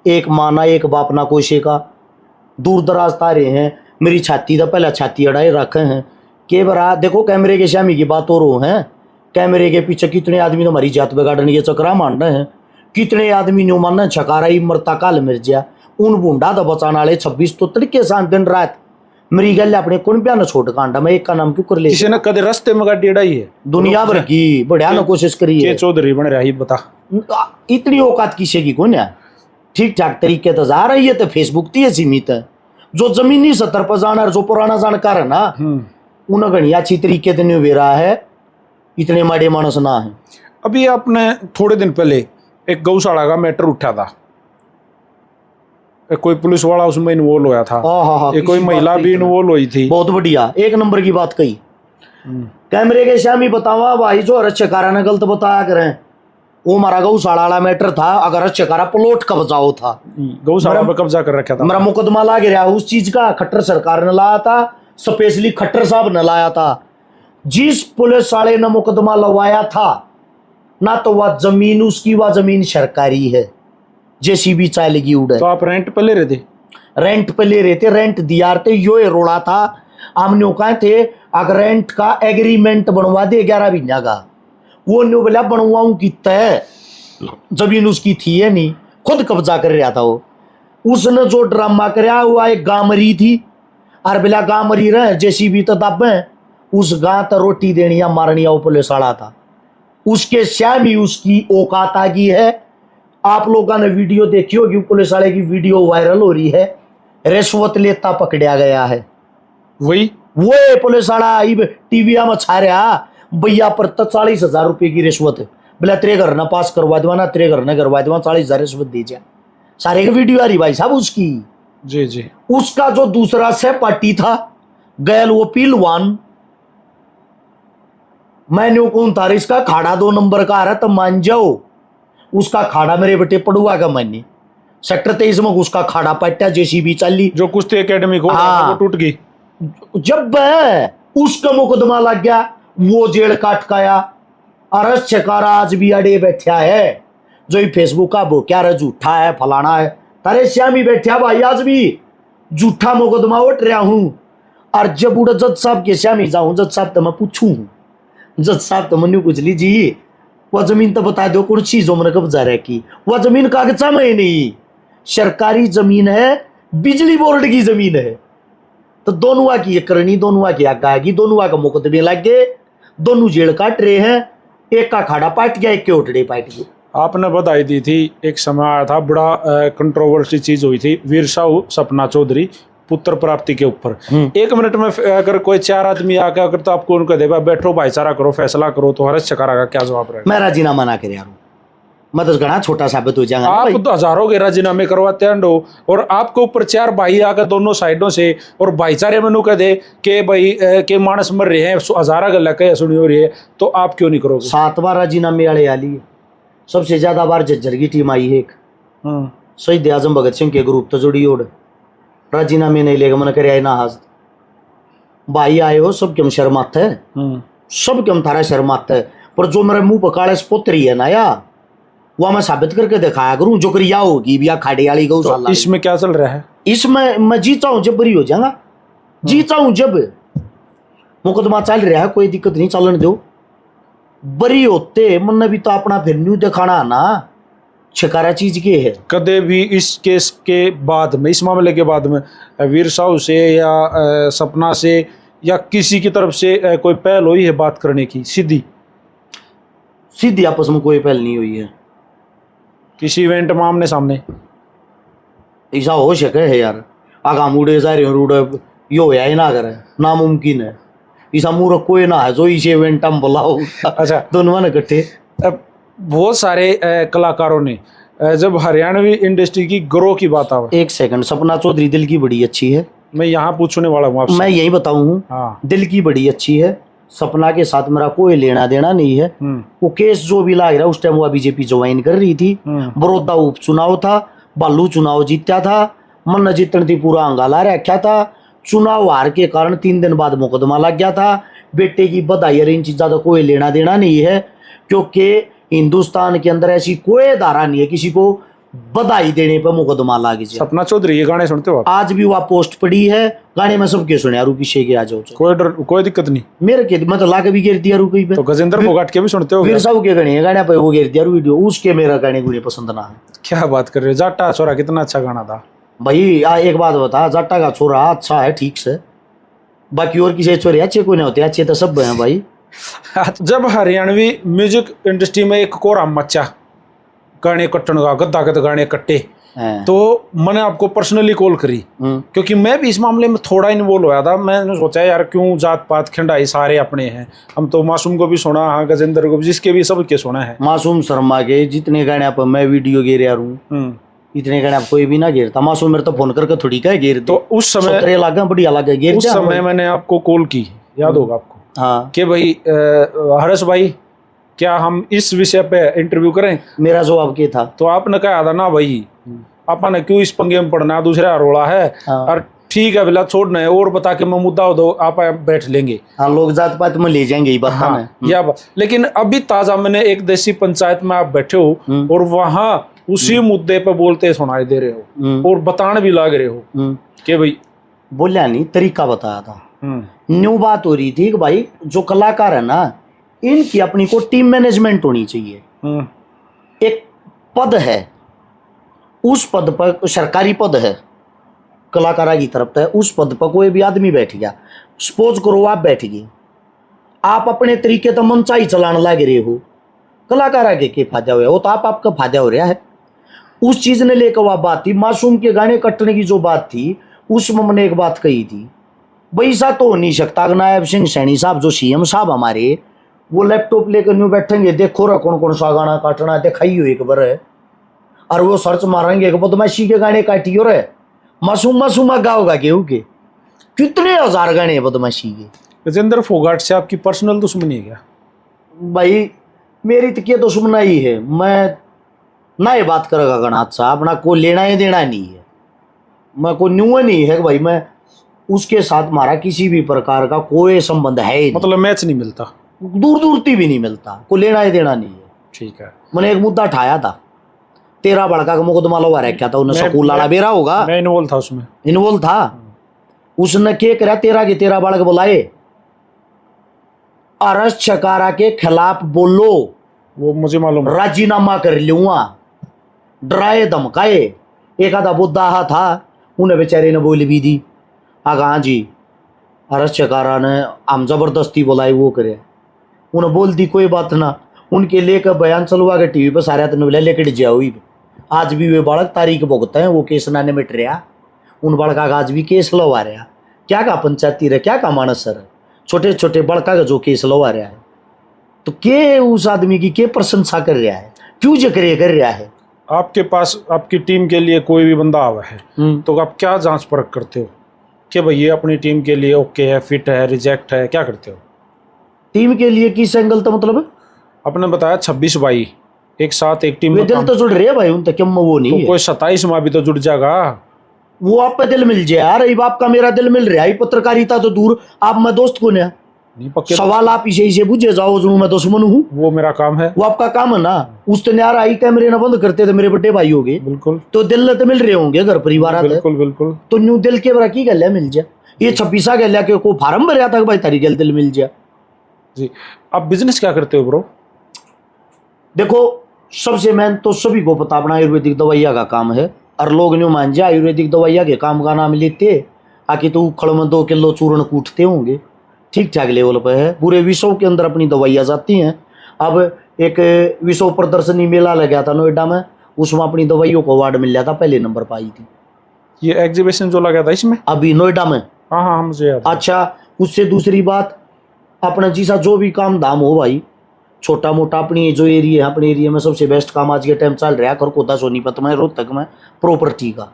एक माना एक बाप ना कोशे का, दूर दराज तारे हैं, मेरी छाती का पहला छाती अड़ाए रखे हैं के बरा। देखो कैमरे के शामी की बात और हो है, कैमरे के पीछे कितने आदमी तो हमारी जात बिगाड़ने के चक्रा मान रहे हैं, कितने आदमी ने मानना छकारा ही मरता काल मिर्जा, उन बूंडा तो बचाने वाले 26 तो तड़के शाम दिन रात मेरी गल अपने कौन प्या न छोड़ कांडा मैं एक का नाम क्यों कर ले। किसी ने कदे रास्ते में गाड़ी अड़ाई है दुनिया भर की बढ़िया न कोशिश करी है। के चौधरी बन रहा ही बता, इतनी औकात किसे की कौन है, ठीक ठाक तरीके तो जा रही है तो फेसबुक तो सीमित है, जो जमीनी सतर पर जाना जो पुराना जानकार है ना उन्हें घनी अच्छी तरीके से नहीं रहा है, इतने माड़े मानस ना है। अभी आपने थोड़े दिन पहले एक गौशाला का मैटर उठा था, कोई पुलिस वाला उसमें इन्वॉल्व होया था, कोई किसी महिला बात भी नहीं इन्वॉल्व हुई थी। बहुत बढ़िया एक नंबर की बात कही। कैमरे के सामने बतावा भाई जो रक्षकारा ने गलत बताया करें, वो हमारा गौशाला वाला मैटर था, अगर रक्षकारा प्लॉट कब्जाओ था, गौशाला पर कब्जा कर रखा था, मेरा मुकदमा ला गया उस चीज का, खट्टर सरकार ने लाया था, स्पेशली खट्टर साहब ने लाया था। जिस पुलिस वाले ने मुकदमा लगवाया था ना तो वह जमीन उसकी, वह जमीन सरकारी है, जेसीबी चालेगी उड़े। तो आप रेंट पे ले रहे थे? रेंट पे ले रहे थे, रेंट दिया थे, यो रोड़ा था। हमने कहा थे अगर रेंट का एग्रीमेंट बनवा दे 11 महीना का, वो न्यू बोला बनवाऊं कितना है, जमीन उसकी थी है नहीं, खुद कब्जा कर रहा था वो। उसने जो ड्रामा कराया हुआ एक गामरी थी, और बिला गामरी रहे जेसीबी तो दबे, उस गां तो रोटी देनी मारनी वो पुलिस वाला था, उसके श्याम ही उसकी औकात आ गई है। आप लोगों ने वीडियो देखी होगी, पुलिस वाले की वीडियो वायरल हो रही है, रिश्वत लेता पकड़ा गया है। वही वो पुलिस वाला टीवी में छा रहा भैया पर 40,000 रुपये की रिश्वत, बोला तेरे घर ना पास करवा देवाना, तेरे घर ना करवा देवा, 40,000 रिश्वत दीजिए। सारे की वीडियो आ रही भाई साहब उसकी। जी जी। उसका जो दूसरा सहपाठी था गैल वो पीलवान, मैंने कौन था इसका खाड़ा 2 नंबर का आ रहा, तो मान जाओ उसका खाड़ा मेरे बेटे पड़ुआ का मैंने सेक्टर 23 में उसका खाड़ा पट्टा जेसीबी चाली, जो कुश्ती एकेडमी को वो टूट गई। जब उसका मुकदमा लग गया वो जेल काट काया, अरस छकारा आज भी अड़े बैठा है, जो फेसबुक का वो क्या झूठा है फलाना है, तारे श्यामी बैठा भाई आज भी झूठा मुकदमा उठ रहा हूं। और जब उड़ा जज साहब के श्यामी जाऊं, जज साहब तो मैं पूछूं, जज साहब तो मैंने पूछ लीजिए वह जमीन तो बता दो कौन चीजों में कब्जा रखी, वह जमीन कागजा में नहीं, सरकारी जमीन है, बिजली बोर्ड की जमीन है। तो दोनों की करनी, दोनों की आगा आएगी, दोनों का मुकदमे लग गए, दोनों जेल काट रहे हैं, एक का खाड़ा पाट गया, एक के ओटड़े पाट गए। आपने बधाई दी थी, एक समय आया था बड़ा कंट्रोवर्सी चीज हुई थी, वीर साहू सपना चौधरी पुत्र प्राप्ति के ऊपर। 1 मिनट में अगर कोई 4 आदमी आकर अगर तो आपको उनको देगा बैठो भाईचारा करो फैसला करो, तो हर्ष छकारा का क्या जवाब रहेगा? मैं राजीनामा ना कर यार, मैं तो घना छोटा साबित हो जाएगा। आप तो हजारों के राजीनामे करवाते हैं और आपके ऊपर 4 भाई आकर दोनों साइडों से और भाईचारे में कह दे कि भाई के मानस मर रहे हैं, 1000 गल कह सुनी हो रही है, तो आप क्यों नहीं करोगे? 7 बार राजीनामे वाले आली है, सबसे ज्यादा बार झज्जर की टीम आई है एक, शहीद आजम भगत सिंह के ग्रुप तो जुड़ी ओढ़, राजीनामे नहीं लेगा मन करे ना हाज भाई आए हो, सब क्यों शर्माते है, सब क्यों थारा शर्माते है, पर जो मेरे मुंह पर काले स्पोत्री है ना यार, वह मैं साबित करके दिखाया करूं, जो क्रिया होगी भी खाड़ी वाली गौशाला। तो इसमें क्या चल रहा है? इसमें मैं जीता हूं जब बरी हो जाऊंगा, जीता हूं जब मुकदमा चल रहा है, कोई दिक्कत नहीं, चलन दो, बरी होते मन भी तो अपना फिर न्यू दिखाना ना, छकारा चीज के है। कदे भी इस केस के बाद में, इस मामले के बाद में वीर साहू से या सपना से या किसी की तरफ से कोई पहल हुई है बात करने की? सीधी सीधी आपस में कोई पहल नहीं हुई है, किसी इवेंट में आमने सामने ऐसा हो सके है यार, आगाम उड़े जा रहे उड़े यो होया ही ना करे, नामुमकिन है, ऐसा मूर्ख कोई ना है जो इसे इवेंट हम बुलाओ। अच्छा, दोनों ने इकट्ठे बहुत सारे कलाकारों ने जब हरियाणवी इंडस्ट्री की ग्रो की बात आवे, 1 सेकंड, सपना चौधरी दिल की बड़ी अच्छी है, मैं यहाँ पूछने वाला हूँ आपसे, मैं यही बताऊँ, हाँ, दिल की बड़ी अच्छी है, सपना के साथ मेरा कोई लेना देना नहीं है। वो केस जो भी लग रहा उस टाइम वो बीजेपी ज्वाइन कर रही थी, बड़ौदा उपचुनाव था, बालू चुनाव जीता था, मन न जीतन थी पूरा अंगाला रखा था, चुनाव हार के कारण 3 दिन बाद मुकदमा लग गया था, बेटे की बधाई और इन चीज़ों का कोई लेना देना नहीं है, क्योंकि हिंदुस्तान के अंदर ऐसी कोई धारा नहीं है किसी को बधाई देने पर मुकदमा लाग जाए। सपना चौधरी ये गाने सुनते हो आप? आज भी वह पोस्ट पड़ी है, गाने में सबके सुने यारू पीछे के आ जाओ। कोई डर कोई दिक्कत नहीं मेरे के मैं तो ला के भी गिर दिया रुपये पे। तो गजेंद्र फोगाट के भी सुनते हो? फिर सब के गाने गाने पे वो गिर दिया वीडियो, उसके मेरा गाने गुड़े पसंद ना है। क्या बात कर रहे हो? जाटा छोरा कितना अच्छा गाना था भाई। एक बात बता, जाटा का छोरा अच्छा है ठीक से, बाकी और किसी छोरे अच्छे कोई नहीं होते, अच्छे तो सब हैं भाई। जब हरियाणवी म्यूजिक इंडस्ट्री में एक कोराम मचा गाने कट्टन का, गद्दा गद गाने कट्टे, तो मैंने आपको पर्सनली कॉल करी क्योंकि मैं भी इस मामले में थोड़ा इन्वॉल्व होया था। मैंने सोचा यार क्यों जात पात खिंडाई, सारे अपने हैं। हम तो मासूम को भी सुना, हाँ गजेंद्र को भी, जिसके भी सबके सुना है। मासूम शर्मा के जितने गाने आप मैं वीडियो गिर यार हूँ, इतने गाने आप कोई भी ना गिरता। मासूम मेरे तो फोन करके थोड़ी का गिर तो उस समय लागे बढ़िया लागे गिर। उस समय मैंने आपको कॉल की, याद होगा आपको, हाँ, कि भाई हर्ष भाई क्या हम इस विषय पे इंटरव्यू करें? मेरा जवाब क्या था? तो आपने कहा था ना भाई अपन ने क्यों इस पंगे में पड़ना, दूसरा रोला है। हाँ। और ठीक है बिला छोड़ना है, और बता के मैं मुद्दा हो दो आप बैठ लेंगे। हाँ, लोग जात पात में ले जाएंगे ये बात। हाँ, या लेकिन अभी ताजा मैंने एक देसी पंचायत में आप बैठे हो और वहां उसी मुद्दे पे बोलते सुनाई दे रहे हो और बताने भी लग रहे हो कि भाई बोलिया नहीं, तरीका बताया था। न्यू बात हो रही थी कि भाई जो कलाकार है ना, इनकी अपनी को टीम मैनेजमेंट होनी चाहिए। एक पद है, उस पद पर सरकारी पद है कलाकारा की तरफ से, उस पद पर कोई भी आदमी बैठ गया, सपोज करो आप बैठ गए, आप अपने तरीके तो मनचाही चलाने लग रहे हो, कलाकारा के फायदा हुआ, वो तो आपका फायदा हो रहा है। उस चीज ने लेकर वह बात थी, मासूम के गाने कटने की जो बात थी, उसमें मैंने एक बात कही थी, वैसा तो हो नहीं सकता। नायब सिंह सैनी साहब जो सीएम साहब हमारे, वो लैपटॉप लेकर न्यू बैठेंगे, देखो रहा कौन कौन सा गाना काटना है, दिखाइयो एक बार है, और वो सर्च मारेंगे बदमाशी के गाने काटियो रे, मासूम मासूमा गाओगा गेहूं के, कितने हजार गाने हैं बदमाशी के। गजेंद्र फोगाट से आपकी पर्सनल दुश्मनी है क्या? भाई मेरी तो क्या दुश्मना ही है, मैं ना ये बात करेगा गणात साहब, ना कोई लेना ही देना नहीं है, मैं कोई न्यू नहीं है भाई, मैं उसके साथ हमारा किसी भी प्रकार का कोई संबंध है ही नहीं। मतलब मैच नहीं मिलता, दूर दूर भी नहीं मिलता, कोई लेना ही देना नहीं है। ठीक है। मैंने एक मुद्दा उठाया था, 13 बड़का का मुकदमा लगा रखा था, उन्हें स्कूल लाड़ा बेरा होगा, मैं इन्वॉल्व था उसमें, इन्वॉल्व था। उसने क्या करा, 13 के 13 बालक बुलाए, अरस छकारा के खिलाफ बोलो, वो मुझे मालूम है। राजीनामा कर लूंगा, डराए धमकाए। एक आधा बुद्धा था, उन्हें बेचारे ने बोली भी दी, आगा हाँ जी अरस छकारा ने हम जबरदस्ती बुलाई, वो करे, उन्हें बोल दी कोई बात ना, उनके लेकर बयान चलवा के टीवी पर सारे लेकर जाओ। आज भी वे बालक तारीख भुगते हैं, वो केस ना मिट रहा, उन बड़का का आज भी केस लवा रहा। क्या का पंचायती रहे, क्या का मानस सर, छोटे छोटे बड़का का जो केस लवा रहा है, तो के उस आदमी की के प्रशंसा कर रहा है, क्यों जिक्र कर रहा है? आपके पास आपकी टीम के लिए कोई भी बंदा आवा है तो आप क्या जांच परख करते हो कि भाई ये अपनी टीम के लिए ओके है, फिट है, रिजेक्ट है, क्या करते हो? टीम के लिए किस एंगल तो मतलब आपने बताया 26 भाई एक साथ एक टीम वे में दिल काम, तो जुड़ रहे हैं भाई, उन तक क्यों वो नहीं तो है। कोई 27 माह भी तो जुड़ जाएगा। वो आप पे दिल मिल जाए यार, ये बाप का मेरा दिल मिल रहा है, पत्रकारिता तो दूर, आप मैं दोस्त कौन है? नहीं पक्के सवाल आप इसे बुझे जाओ, जो मैं दुश्मन हूँ, वो मेरा काम है। वो आपका काम है ना। उस दिन यार आई कैमरे ना बंद करते थे, मेरे बड़े भाई हो गए, बिल्कुल तो दिल तो मिल रहे होंगे, घर परिवार आते, बिल्कुल बिल्कुल। तो न्यू दिल के बरा की गल मिल जाए। ये 26 गल के को फार्म भरया था भाई तारी गल दिल मिल जाए जी। आप बिजनेस क्या करते हो ब्रो? देखो सबसे मेन तो सभी को पता अपना आयुर्वेदिक दवाइया का काम है, और लोग न्यू मान जाए आयुर्वेदिक दवाइया के काम का नाम लेते, आके तो उखड़ में 2 किलो चूर्ण कूटते होंगे, ठीक ठाक लेवल पर है। पूरे विश्व के अंदर अपनी दवाइयाँ जाती हैं। अब एक विश्व प्रदर्शनी मेला लगा था नोएडा में, उसमें अपनी दवाइयों को अवार्ड मिल जाता, पहले नंबर पर आई थी। ये एग्जीबिशन जो लगा था इसमें अभी नोएडा में, हाँ हाँ मुझे याद है। अच्छा उससे दूसरी बात, अपना जैसा जो भी काम धाम हो भाई, छोटा मोटा अपनी जो एरिया है, अपने एरिया में सबसे बेस्ट काम आज के टाइम चल रहा है खरकोदा सोनीपत में रोहतक में प्रॉपर्टी का।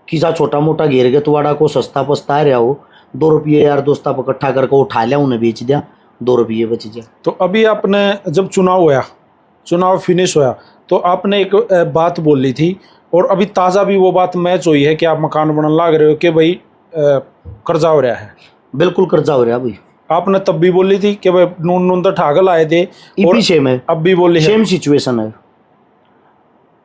किसा छोटा मोटा घेर के तुआड़ा को सस्ता पस्ता रहा हो, 2 रुपये यार दोस्ता पर इकट्ठा करके उठा लिया, उन्हें बेच दिया, 2 रुपये बच गया। तो अभी आपने जब चुनाव फिनिश होया तो आपने एक बात बोल ली थी, और अभी ताज़ा भी वो बात मैच हुई है कि आप मकान बनने लग रहे हो कि भाई कर्जा हो रहा है। बिल्कुल कर्जा हो रहा है भाई। आपने तब भी बोली थी कि भाई नून नून तो ठाकल आए थे, और पीछे में अब भी बोली है। सेम सिचुएशन है।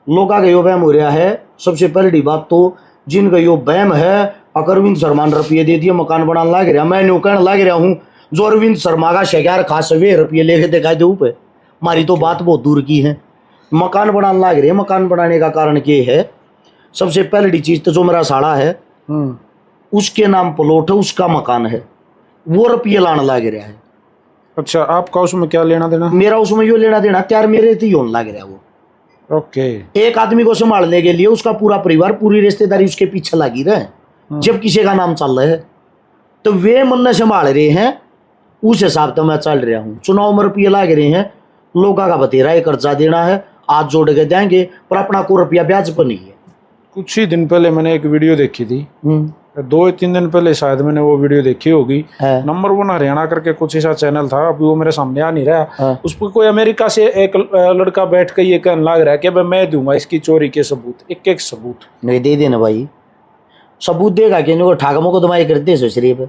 लोग का यो वहम हो रहा है। सबसे पहली बात तो जिनका यो वहम है, अरविंद शर्मा ने रुपये दे दिए मकान बनाने लग रहा, मैं न्यू कहने लग रहा हूँ जो अरविंद शर्मा का शेगार खास वे रुपये लेके दिखाई दे पे। हमारी तो बात बहुत दूर की है। मकान बनाने लग रहे, मकान बनाने का कारण ये है, सबसे पहली चीज तो जो मेरा साड़ा है उसके नाम प्लॉट है, उसका मकान है, वो रुपये लाने लग रहा है। अच्छा, आपका उसमें क्या लेना देना? मेरा उसमें यो लेना देना त्यार मेरे थी होने लग रहा है। वो ओके। एक आदमी को संभालने के लिए उसका पूरा परिवार, पूरी रिश्तेदारी उसके पीछे लगी रहे। जब किसी का नाम चल रहा है तो वे मन संभाल रहे हैं, उस हिसाब से मैं चल रहा हूँ। चुनाव में रुपये लाग रहे हैं, लोगों का बतेरा है, कर्जा देना है, आज जोड़ के देंगे, पर अपना को रुपया ब्याज पर नहीं है। कुछ ही दिन पहले मैंने एक वीडियो देखी थी, 2-3 दिन पहले शायद मैंने वो वीडियो देखी होगी। नंबर 1 हरियाणा करके कुछ ऐसा चैनल था, अभी वो मेरे सामने आ नहीं रहा। उस पर कोई अमेरिका से एक लड़का बैठ के ये कहने लग रहा है कि भाई मैं दूंगा इसकी चोरी के सबूत, एक सबूत। नहीं दे देना भाई, सबूत देगा कि ठाकमों को दमाई करते शरीफ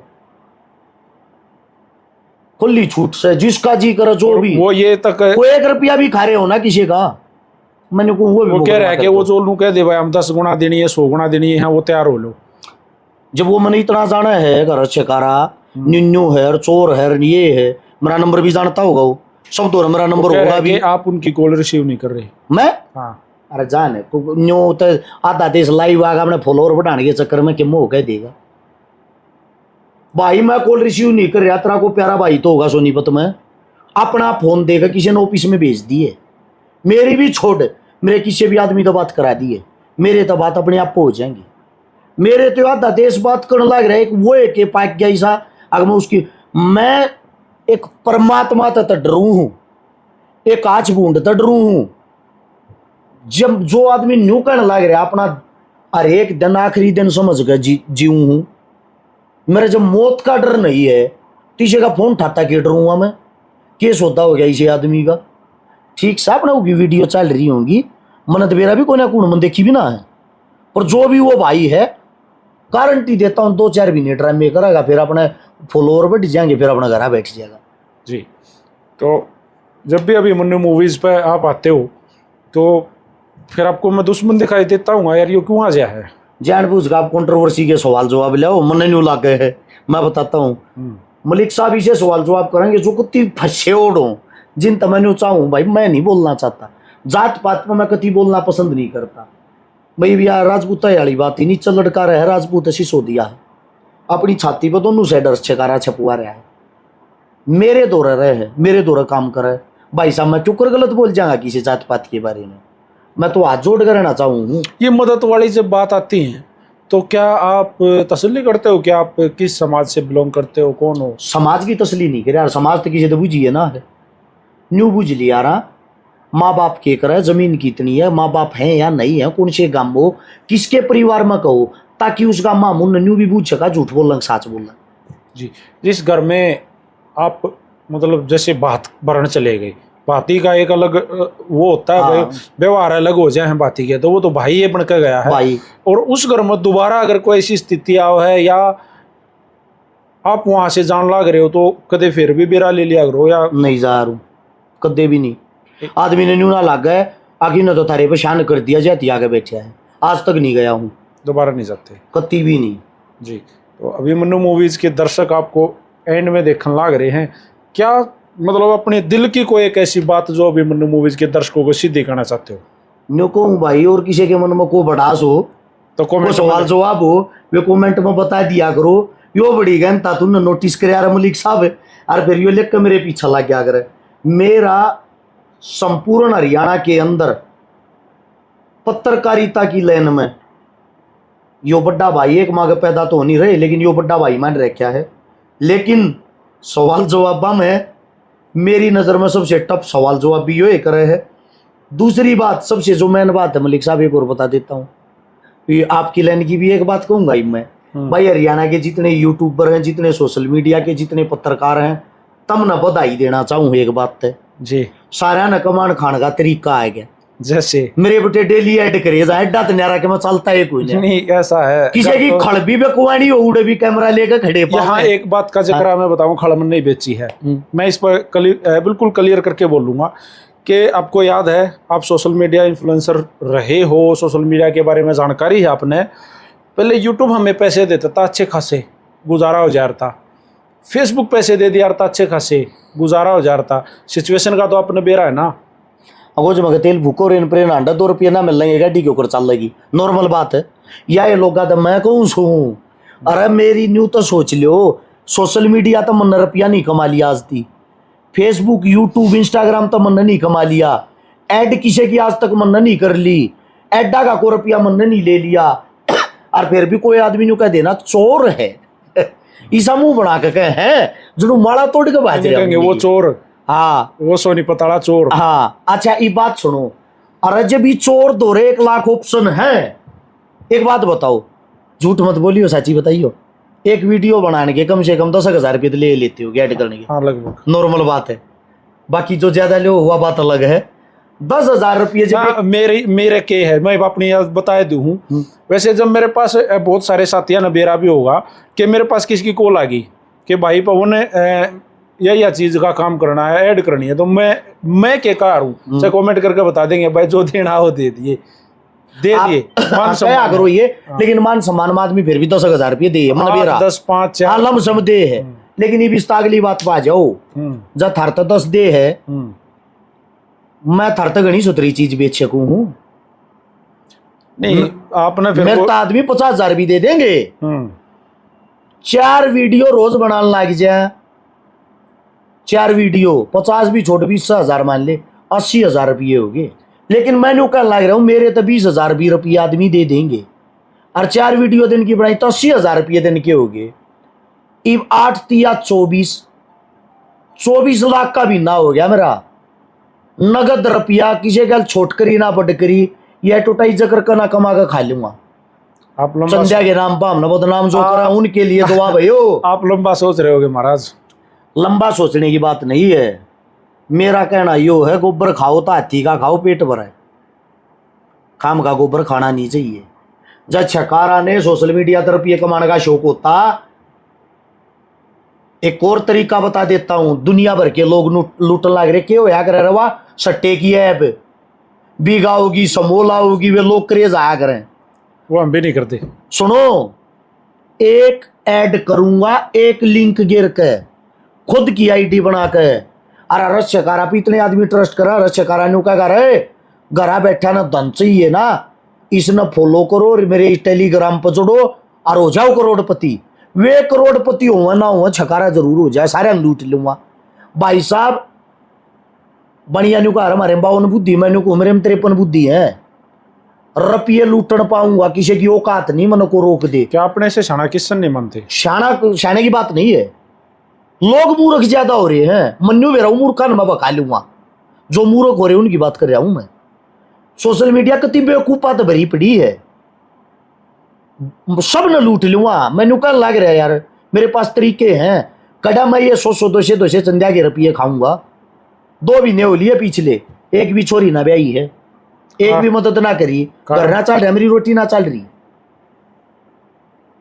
खुली छूट से जिसका जी करे जो भी। वो ये तक वो 1 रुपया भी खा रहे हो ना किसी का, मैंने को वो कह रहा है कि वो जो लू कह दे भाई हम 10 गुना देनी है, 100 गुना देनी है, वो तैयार हो लो। जब वो मैंने इतना जाना है घर छकारा निन्नू है और चोर है और ये है, मेरा नंबर भी जानता होगा वो, सब तो मेरा नंबर होगा भी। आप उनकी कॉल रिसीव नहीं कर रही? मैं हाँ। अरे जाने न्यू तो आधा देश लाइव आगा अपने फॉलोअर बढ़ाने के चक्कर में क्यों हो कह देगा भाई। मैं कॉल रिसीव नहीं कर रहा, तेरा को प्यारा भाई तो होगा सोनीपत में, अपना फोन देगा किसी ने ऑफिस में भेज दिए, मेरी भी छोड़, मेरे किसी भी आदमी तो बात करा दिए, मेरे तो बात अपने आप हो जाएंगी। मेरे तो आधा देश बात करने लग रहा है, एक वो है कि पाक गया ऐसा, अगर मैं उसकी, मैं एक परमात्मा तक डरू हूं, एक आच बूंद तक डरू हूं। जब जो आदमी न्यू कहने लग रहा है अपना हर एक दिन आखिरी दिन समझ कर जीऊं हूं, मेरा जब मौत का डर नहीं है, तीसरे का फोन ठाता के डरूंगा मैं, केस होता हो गया इसे आदमी का। ठीक साहब ना होगी, वीडियो चल रही होंगी, मन तो मेरा भी कोई ना कूण मन देखी भी ना है, पर जो भी वो भाई है गारंटी देता हूँ 2-4 महीने ड्रामे करेगा, फिर अपने फॉलोअर बढ़ जाएंगे, फिर अपना घर बैठ जाएगा। जी, तो जब भी अभी मन्नू मूवीज पे आप आते हो तो फिर आपको मैं दुश्मन दिखाई देता हूँ यार, ये क्यों आ गया है? जानबूझ का आप कंट्रोवर्सी के सवाल जवाब लो, मन नहीं ला गए है, मैं बताता हूँ। मलिक साहब इसे सवाल जवाब करेंगे जो कुत्ती फंसे ओढ़ो, जिन तमन्यू चाहूँ भाई, मैं नहीं बोलना चाहता, जात पात में मैं कति बोलना पसंद नहीं करता भाई। भी यार राजपूत वाली बात ही, नीचे लड़का रहे राजपूत सिसो दिया है, अपनी छाती पर दोनों से डर छकारा छपुआ रहा है, मेरे दौरे रहे है, मेरे दौरे काम करे भाई साहब। मैं क्यों कर गलत बोल जाऊंगा किसी जात पात के बारे में, मैं तो हाथ जोड़ कर रहना चाहूँ। ये मदद वाली जब बात आती है तो क्या आप तसल्ली करते हो कि आप किस समाज से बिलोंग करते हो, कौन हो? समाज की तसली नहीं करे यार, समाज तो किसी तो बुझी है ना है, न्यू बुझ लिया यार। माँ बाप के करे, जमीन कितनी है, माँ बाप हैं या नहीं है, कौन से गांव हो, किसके परिवार में कहो, ताकि उस गांव में मुन न्यू भी पूछ सका, झूठ बोलना साच बोलना। जी, जिस घर में आप मतलब जैसे बात भरण चले गए, भाती का एक अलग वो होता है भाई, व्यवहार अलग हो जाए हैं भाती के, तो वो तो भाई ये बन के गया है भाई। और उस घर में दोबारा अगर कोई ऐसी स्थिति आओ है या आप वहां से जान लग रहे हो तो कदे फिर भी बेरा ले लिया करो या नहीं जा रू, कदे भी नहीं। आदमी ने न्यू ना लग गए आगे न तो थारे पे शान कर दिया जाती आगे बैठा है, आज तक नहीं गया हूँ, दोबारा नहीं जाते कत्ती भी नहीं। जी, तो अभी मन्नू मूवीज के दर्शक आपको एंड में देखने लग रहे हैं, क्या मतलब अपने दिल की कोई एक ऐसी बात जो अभी मन्नू मूवीज के दर्शकों को सीधी करना चाहते हो? न्यू कहूँ भाई, और किसी के मन में को बड़ास हो तो को सवाल जवाब हो, वे कमेंट में बता दिया करो। यो बड़ी गहनता तुमने नोटिस कर यार मलिक साहब, और फिर यो लिख कर मेरे पीछे लग गया करे। मेरा संपूर्ण हरियाणा के अंदर पत्रकारिता की लाइन में यो बड़ा भाई, एक माँ के पैदा तो नहीं रहे, लेकिन यो बड़ा भाई मान रखा है। लेकिन सवाल जवाब में मेरी नज़र में सबसे टफ सवाल जवाब भी यो एक रहे है। दूसरी बात, सबसे जो मेन बात है मलिक साहब, एक और बता देता हूँ, ये आपकी लाइन की भी एक बात कहूँगा मैं भाई, हरियाणा के जितने यूट्यूबर हैं, जितने सोशल मीडिया के जितने पत्रकार हैं, तब न बधाई देना चाहूँ एक बात है जी, सारा न कमान खान का तरीका आ गया। जैसे मेरे बेटे डेली ऐड करे ऐडा तो न्यारा के मैं चलता है कोई नहीं। नहीं ऐसा है किसी की तो, खड़बी पे कुआनी हो उड़े भी कैमरा लेकर खड़े यहाँ एक बात का जिक्र मैं बताऊं, खड़मन नहीं बेची है। मैं इस पर बिल्कुल क्लियर करके बोलूंगा कि आपको याद है, आप सोशल मीडिया इन्फ्लुएंसर रहे हो, सोशल मीडिया के बारे में जानकारी है आपने। पहले यूट्यूब हमें पैसे देता था, अच्छे खासे गुजारा हो जा रहा था। फेसबुक पैसे दे दिया था, अच्छे खासे गुजारा हो जा रहा था। सिचुएशन का तो आपने बेरा है ना। अगो जो मगर तेल भूको रेन प्रेन अंडा 2 रुपये ना मिल रही गाड़ी के ऊपर चल लेगी, नॉर्मल बात है। या ये लोग तो मैं कहूँ सू, अरे मेरी न्यू तो सोच लो, सोशल मीडिया तो मन रुपया नहीं कमा लिया आज ती, फेसबुक यूट्यूब इंस्टाग्राम तो मन नहीं कमा लिया, ऐड किसी की आज तक मन नहीं कर ली, ऐडा का को रुपया मन नहीं ले लिया। और फिर भी कोई आदमी न्यू कह देना चोर है, ईसा मुंह बना के कहे हैं जो माड़ा तोड़ के बाज रहे वो चोर, हाँ वो सोनी पताड़ा चोर। हाँ अच्छा ये बात सुनो, अरे जब ये चोर दोरे 1 लाख ऑप्शन है, एक बात बताओ, झूठ मत बोलियो, सच्ची बताइयो, एक वीडियो बनाने के कम से कम 10,000 रुपये तो ले लेते हो ऐड करने के? हाँ लगभग नॉर्मल बात है, बाकी जो ज्यादा लो हुआ बात अलग है। 10,000 रुपये जब मेरे के है, मैं अपनी बता दूं। वैसे जब मेरे पास बहुत सारे साथियों ने बेरा भी होगा कि मेरे पास किसी की कॉल आ गई कि भाई पवन यह चीज का काम करना है, ऐड करनी है, तो मैं के कार हूँ, चाहे कमेंट करके बता देंगे भाई जो देना हो दे दिए मान सम्मान करो ये। लेकिन मान सम्मान आदमी फिर भी 10,000 रुपये दे, मन बेरा 10 5 लम सम दे है। लेकिन ये भी अगली बात पा जाओ, जब थर तो 10 दे है, मैं थर तो गणी सुतरी चीज बेच सकूं हूँ नहीं, आपने फिर मेरे तो आदमी 50,000 भी दे देंगे, 4 वीडियो रोज बनाने लग जाए, 4 वीडियो 50 भी छोड़ 20,000 मान ले, 80,000 रुपये हो गए। लेकिन मैंने कहने लग रहा हूँ मेरे तो 20,000 भी रुपये आदमी दे देंगे, और 4 वीडियो दिन की बनाई तो 80,000 रुपये दिन के हो गए। अब 8 तिया 24 लाख का भी ना हो गया मेरा नगद रुपया, किसी गल छोट करी ना बट करी, यह टोटाई जकर का ना कमा कर खा लूंगा। आप संध्या के नाम पर हमने बदनाम जो करा उनके लिए दुआ भयो। आप लंबा सोच रहे होगे महाराज। लंबा सोचने की बात नहीं है, मेरा कहना यो है गोबर खाओ तो हाथी का खाओ, पेट भरा, खाम का गोबर खाना नहीं चाहिए। जब छकारा ने सोशल मीडिया तरफ रुपये कमाने का शौक होता, एक और तरीका बता देता हूं, दुनिया भर के लोग लूटन लग रहे, क्यों होया करे रवा सट्टे की ऐप बीघा होगी, समोला होगी, वे लोग क्रेज आया करें, वो हम भी नहीं करते। सुनो, एक ऐड करूंगा, एक लिंक गिर के खुद की आईडी बना के, अरे रस्यकारा पे इतने आदमी ट्रस्ट करा, रस्यकारा ने क्या करे, घरा बैठा ना धन चाहिए ना, इसने फॉलो करो और मेरे टेलीग्राम पर जोड़ो और हो जाओ करोड़पति। वे करोड़पति हुआ ना हुआ छकारा जरूर हो जाए, सारे लूट लूंगा। भाई साहब बढ़िया न्यू कहा हमारे 52 बुद्धि, मैंने को मेरे में 53 बुद्धि है, रुपये लूटन पाऊंगा, किसी की औकात नहीं मन को रोक दे। क्या अपने से शाना किस्सन नहीं मानते? शाना की बात नहीं है, लोग मूर्ख ज्यादा हो रहे हैं, मन्नू मेरा मूर्खा मैं बका लूंगा, जो मूर्ख हो रहे उनकी बात कर रहा हूं मैं। सोशल मीडिया कितनी बेवकूफात भरी पड़ी है, सब न लूट लूंगा। मैंने कल लग रहा है यार मेरे पास तरीके हैं, कड़ा मैं ये 100 200 चंदिया के रुपये खाऊंगा। 2 महीने हो लिए पिछले, एक भी छोरी ना ब्याई है, एक भी मदद ना करी, घर ना चल रहा, मेरी रोटी ना चल रही,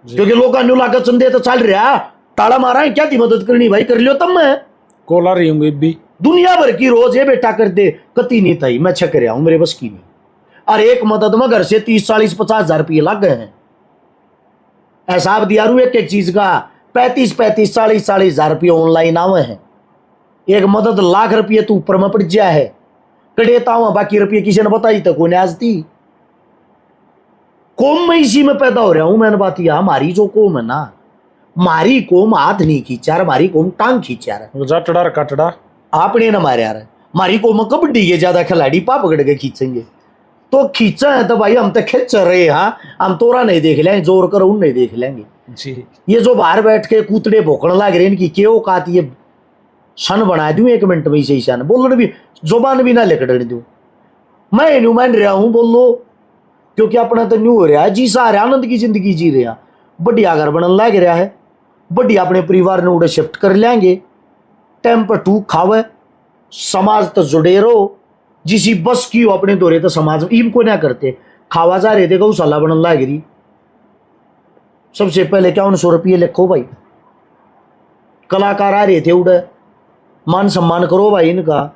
क्योंकि लोग लागत चंदे तो चल रहा, ताला मारा है, क्या थी मदद करनी भाई, कर लियो तब मैं कोला रही हूँ भी दुनिया भर की रोज ये बेटा कर दे, कती नहीं था मैं छक रहा हूं, मेरे बस की नहीं। और एक मदद में घर से 30 40 50 हजार रुपये लग गए हैं, हिसाब दिया रू एक एक चीज का 35 40 हजार रुपये ऑनलाइन आवे हैं। एक मदद लाख रुपये तो ऊपर में पड़ गया है, कड़ेता हूं, बाकी रुपये किसी ने बताई तो कोई आज थी। कौम में इसी में पैदा हो रहा हूं, मैंने बात यह हमारी जो कौम है ना, मारी कौम हाथ नहीं खींचा रहा, हमारी कौम टांग खींचा रहा, जाटड़ा कटड़ा आपने ना मारे यार। हमारी कौम कबड्डी के ज्यादा खिलाड़ी पा पकड़ के खींचेंगे, तो खींचा है तो भाई हम तो खींच रहे, हाँ हम तोरा नहीं देख लेंगे, जोर कर उन नहीं देख लेंगे जी। ये जो बाहर बैठ के कूतड़े भोकने लग रहे, इनकी क्यों औकात, ये सन बना दूं 1 मिनट में ही सन, बोलने भी जुबान भी ना लेकर दूं, मैं न्यू मान रहा हूं बोलो, क्योंकि अपना तो न्यू हो रहा है, जी सारे आनंद की जिंदगी जी रहे हैं, बढ़िया घर बनने लग रहा है, बढ़िया अपने परिवार ने उड़े शिफ्ट कर लेंगे, टाइम पर टू खावे, समाज तो जुड़े रहो, जिसी बस की हो अपने दौरे तो समाज में इनको ना करते। खावा जा रहे थे गौशाला बनन लाग रही, सबसे पहले 5100 रुपये लिखो भाई। कलाकार आ रहे थे उड़े, मान सम्मान करो भाई इनका।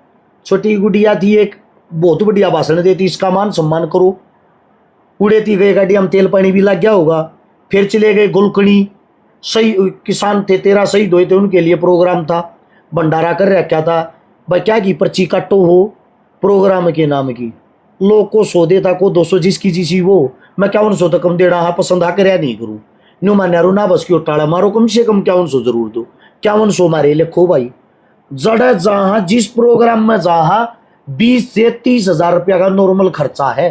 छोटी गुड़िया थी एक, बहुत बढ़िया भाषण देती, इसका मान सम्मान करो। उड़े थी गए गाड़ी, हम तेल पानी भी लग गया होगा। फिर चले गए गुलकणी, सही किसान थे 13 शहीद हुए थे, उनके लिए प्रोग्राम था, भंडारा कर रखा था भाई। क्या की पर्ची काटो हो प्रोग्राम के नाम की, लोग को 100 देता को 200, जिसकी जिसी वो। मैं 5100 तो कम देना, हाँ पसंद आ कर नहीं करूँ, न्यू मान्यारू ना बस की टाड़ा मारो, कम से कम 5100 जरूर दो। 5100 मारे लिखो भाई। जड़ जहां जिस प्रोग्राम में जहां 20 से 30 हजार रुपया का नॉर्मल खर्चा है,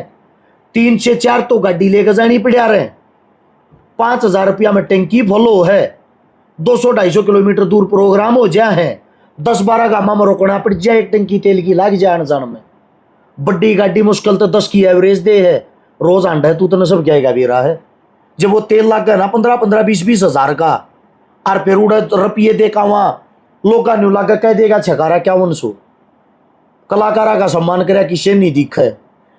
3 से 4 तो गाड़ी लेकर जानी पड़ा रहे, 5000 रुपया में टंकी फॉलो है, 200-250 किलोमीटर दूर प्रोग्राम हो जाए है, 10-12 गामा में रोकना पड़ जाए, एक टंकी तेल की लाग जाए जान में। बड़ी गाड़ी मुश्किल तो 10 की एवरेज दे है, रोज आंडा है तू तो सब क्या बेरा है। जब वो तेल लग गया ना 15-15, 20-20 हजार का, और फिर उड़ा रुपये देखा वहां लोग न्यू लगा कह देगा छकारा 5100। कलाकारा का सम्मान करे किसे नहीं दिखा है।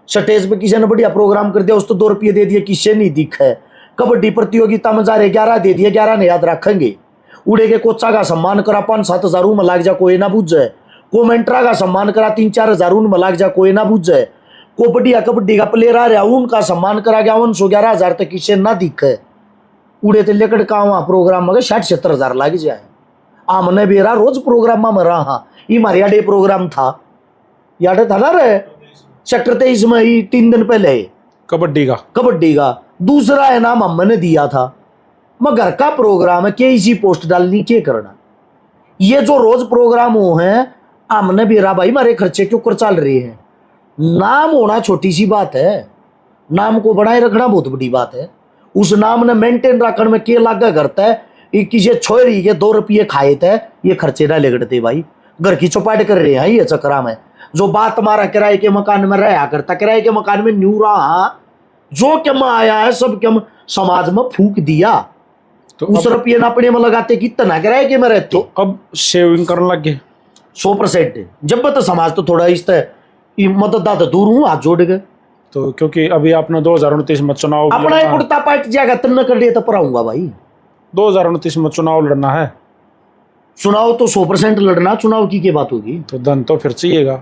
स्टेज पे किसी ने बढ़िया प्रोग्राम कर दिया, उस तो 2 रुपये दे दिए, किसे नहीं दिखा है। कबड्डी प्रतियोगिता में जा रहे 11 दे दिए, 11 ने याद रखेंगे। उड़े के कोचा का सम्मान करा 5-7 हजार में लाग जा, कोई ना बुझ जाए। कोमेंट्रा का सम्मान करा 3-4 हजार में लाग जा, कोई ना बुझ जाए। को बढ़िया कबड्डी का प्लेयर आ रहा उनका सम्मान करा 5100-11 हजार तक किसे ना दिखे। उड़े तो लेकर का वहां प्रोग्राम में 60-70 हजार लाग जाए। आमने बेरा रोज प्रोग्राम में रहा, ये मारे याडे प्रोग्राम था, याडे था ना रे सेक्टर 23 में ही 3 दिन पहले कबड्डी का दूसरा है नाम हमने दिया था। मगर का प्रोग्राम है, के इसी पोस्ट डालनी के करना। ये जो रोज प्रोग्राम हो हैं, हमने बेरा भाई मारे खर्चे क्यों कर चल रहे हैं। नाम होना छोटी सी बात है, नाम को बनाए रखना बहुत बड़ी बात है। उस नाम ने मेंटेन रखने में के लागा करता है। किसी छोरी के 2 रुपये खाए थे, ये खर्चे ना लगते भाई, घर की चौपाट कर रहे हैं ये चक्रा में। जो बात मारा किराए के मकान में रहा करता, किराए के मकान में न्यू रहा, जो कम आया है सब कम समाज में फूक दिया। तो उस रुपये ना अपने में लगाते कितना किराए के में रहते, तो अब सेविंग करने लग गए 100%। जब तो समाज तो थोड़ा इस मतदाता दूर हूँ, हाथ जोड़ गए। तो क्योंकि अभी आपने 2029 में चुनाव अपना ही कुर्ता पाट जाएगा तन कर दिया तो पराऊंगा भाई। 2029 में चुनाव लड़ना है, चुनाव तो 100% लड़ना, चुनाव की बात होगी तो धन तो फिर चाहिएगा,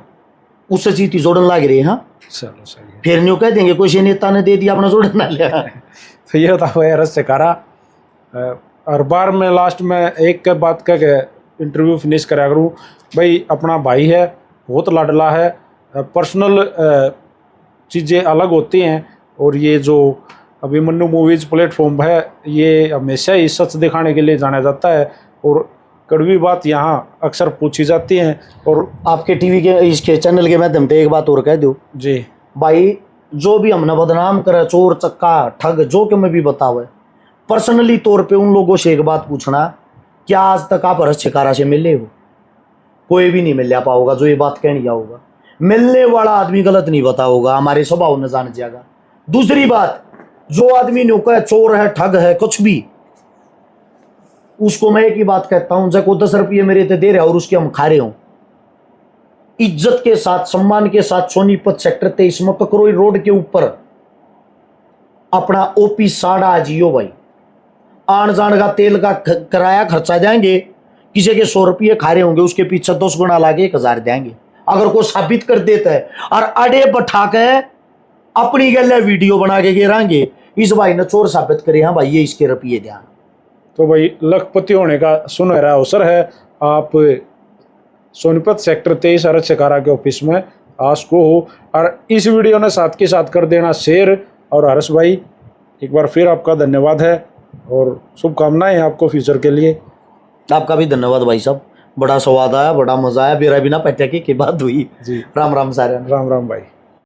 उससे चीती जोड़न लाग रही है। हाँ चलो सही है। फिर न्यू कह देंगे कोई नेता ने दे दिया अपना जोड़न ना लिया। तो ये था भाई रस से करा। हर बार मैं लास्ट में एक बात कह के इंटरव्यू फिनिश करा करूँ भाई, अपना भाई है, बहुत लाडला है, पर्सनल चीज़ें अलग होती हैं, और ये जो अभिमन्यु मूवीज प्लेटफॉर्म है ये हमेशा ही सच दिखाने के लिए जाना जाता है, और कड़वी बात यहाँ अक्सर पूछी जाती हैं। और आपके टीवी के इसके चैनल के माध्यम से एक बात और कह दो जी भाई, जो भी हमने बदनाम करे, चोर चक्का ठग जो कि मैं भी बतावे, पर्सनली तौर पे उन लोगों से एक बात पूछना, क्या आज तक आप हर्ष शिकारा से मिले हो? कोई भी नहीं मिल पाओगा जो ये बात कहनी जाओगा। मिलने वाला आदमी गलत नहीं बता होगा, हमारे स्वभाव ने जान जाएगा। दूसरी बात, जो आदमी न्यूका है, चोर है, ठग है, कुछ भी, उसको मैं एक ही बात कहता हूं, जब को 10 रुपये मेरे ते दे रहे और उसके हम खा रहे हो, इज्जत के साथ सम्मान के साथ सोनीपत सेक्टर 23 में ककरोई रोड के ऊपर अपना ओपी साड़ा जियो भाई। आन जान का तेल का किराया खर्चा देंगे, किसी के 100 रुपये खा रहे होंगे, उसके पीछे 10 गुना लागे 1000 देंगे। अगर कोई साबित कर देता है और अड़े बैठा के अपनी गल वीडियो बना के गिराएंगे, इस भाई ने चोर साबित करे, हाँ भाई ये इसके रुपये ध्यान। तो भाई लखपति होने का सुनहरा अवसर है, आप सोनीपत सेक्टर 23 हर्ष शिकारा के ऑफिस में आज को हो, और इस वीडियो ने साथ के साथ कर देना शेयर। और हर्ष भाई एक बार फिर आपका धन्यवाद है और शुभकामनाएं आपको फ्यूचर के लिए। आपका भी धन्यवाद भाई साहब, बड़ा स्वाद आया, बड़ा मजा आया, मेरा बिना पटाखे की बात हुई जी। राम राम सारे, राम राम भाई।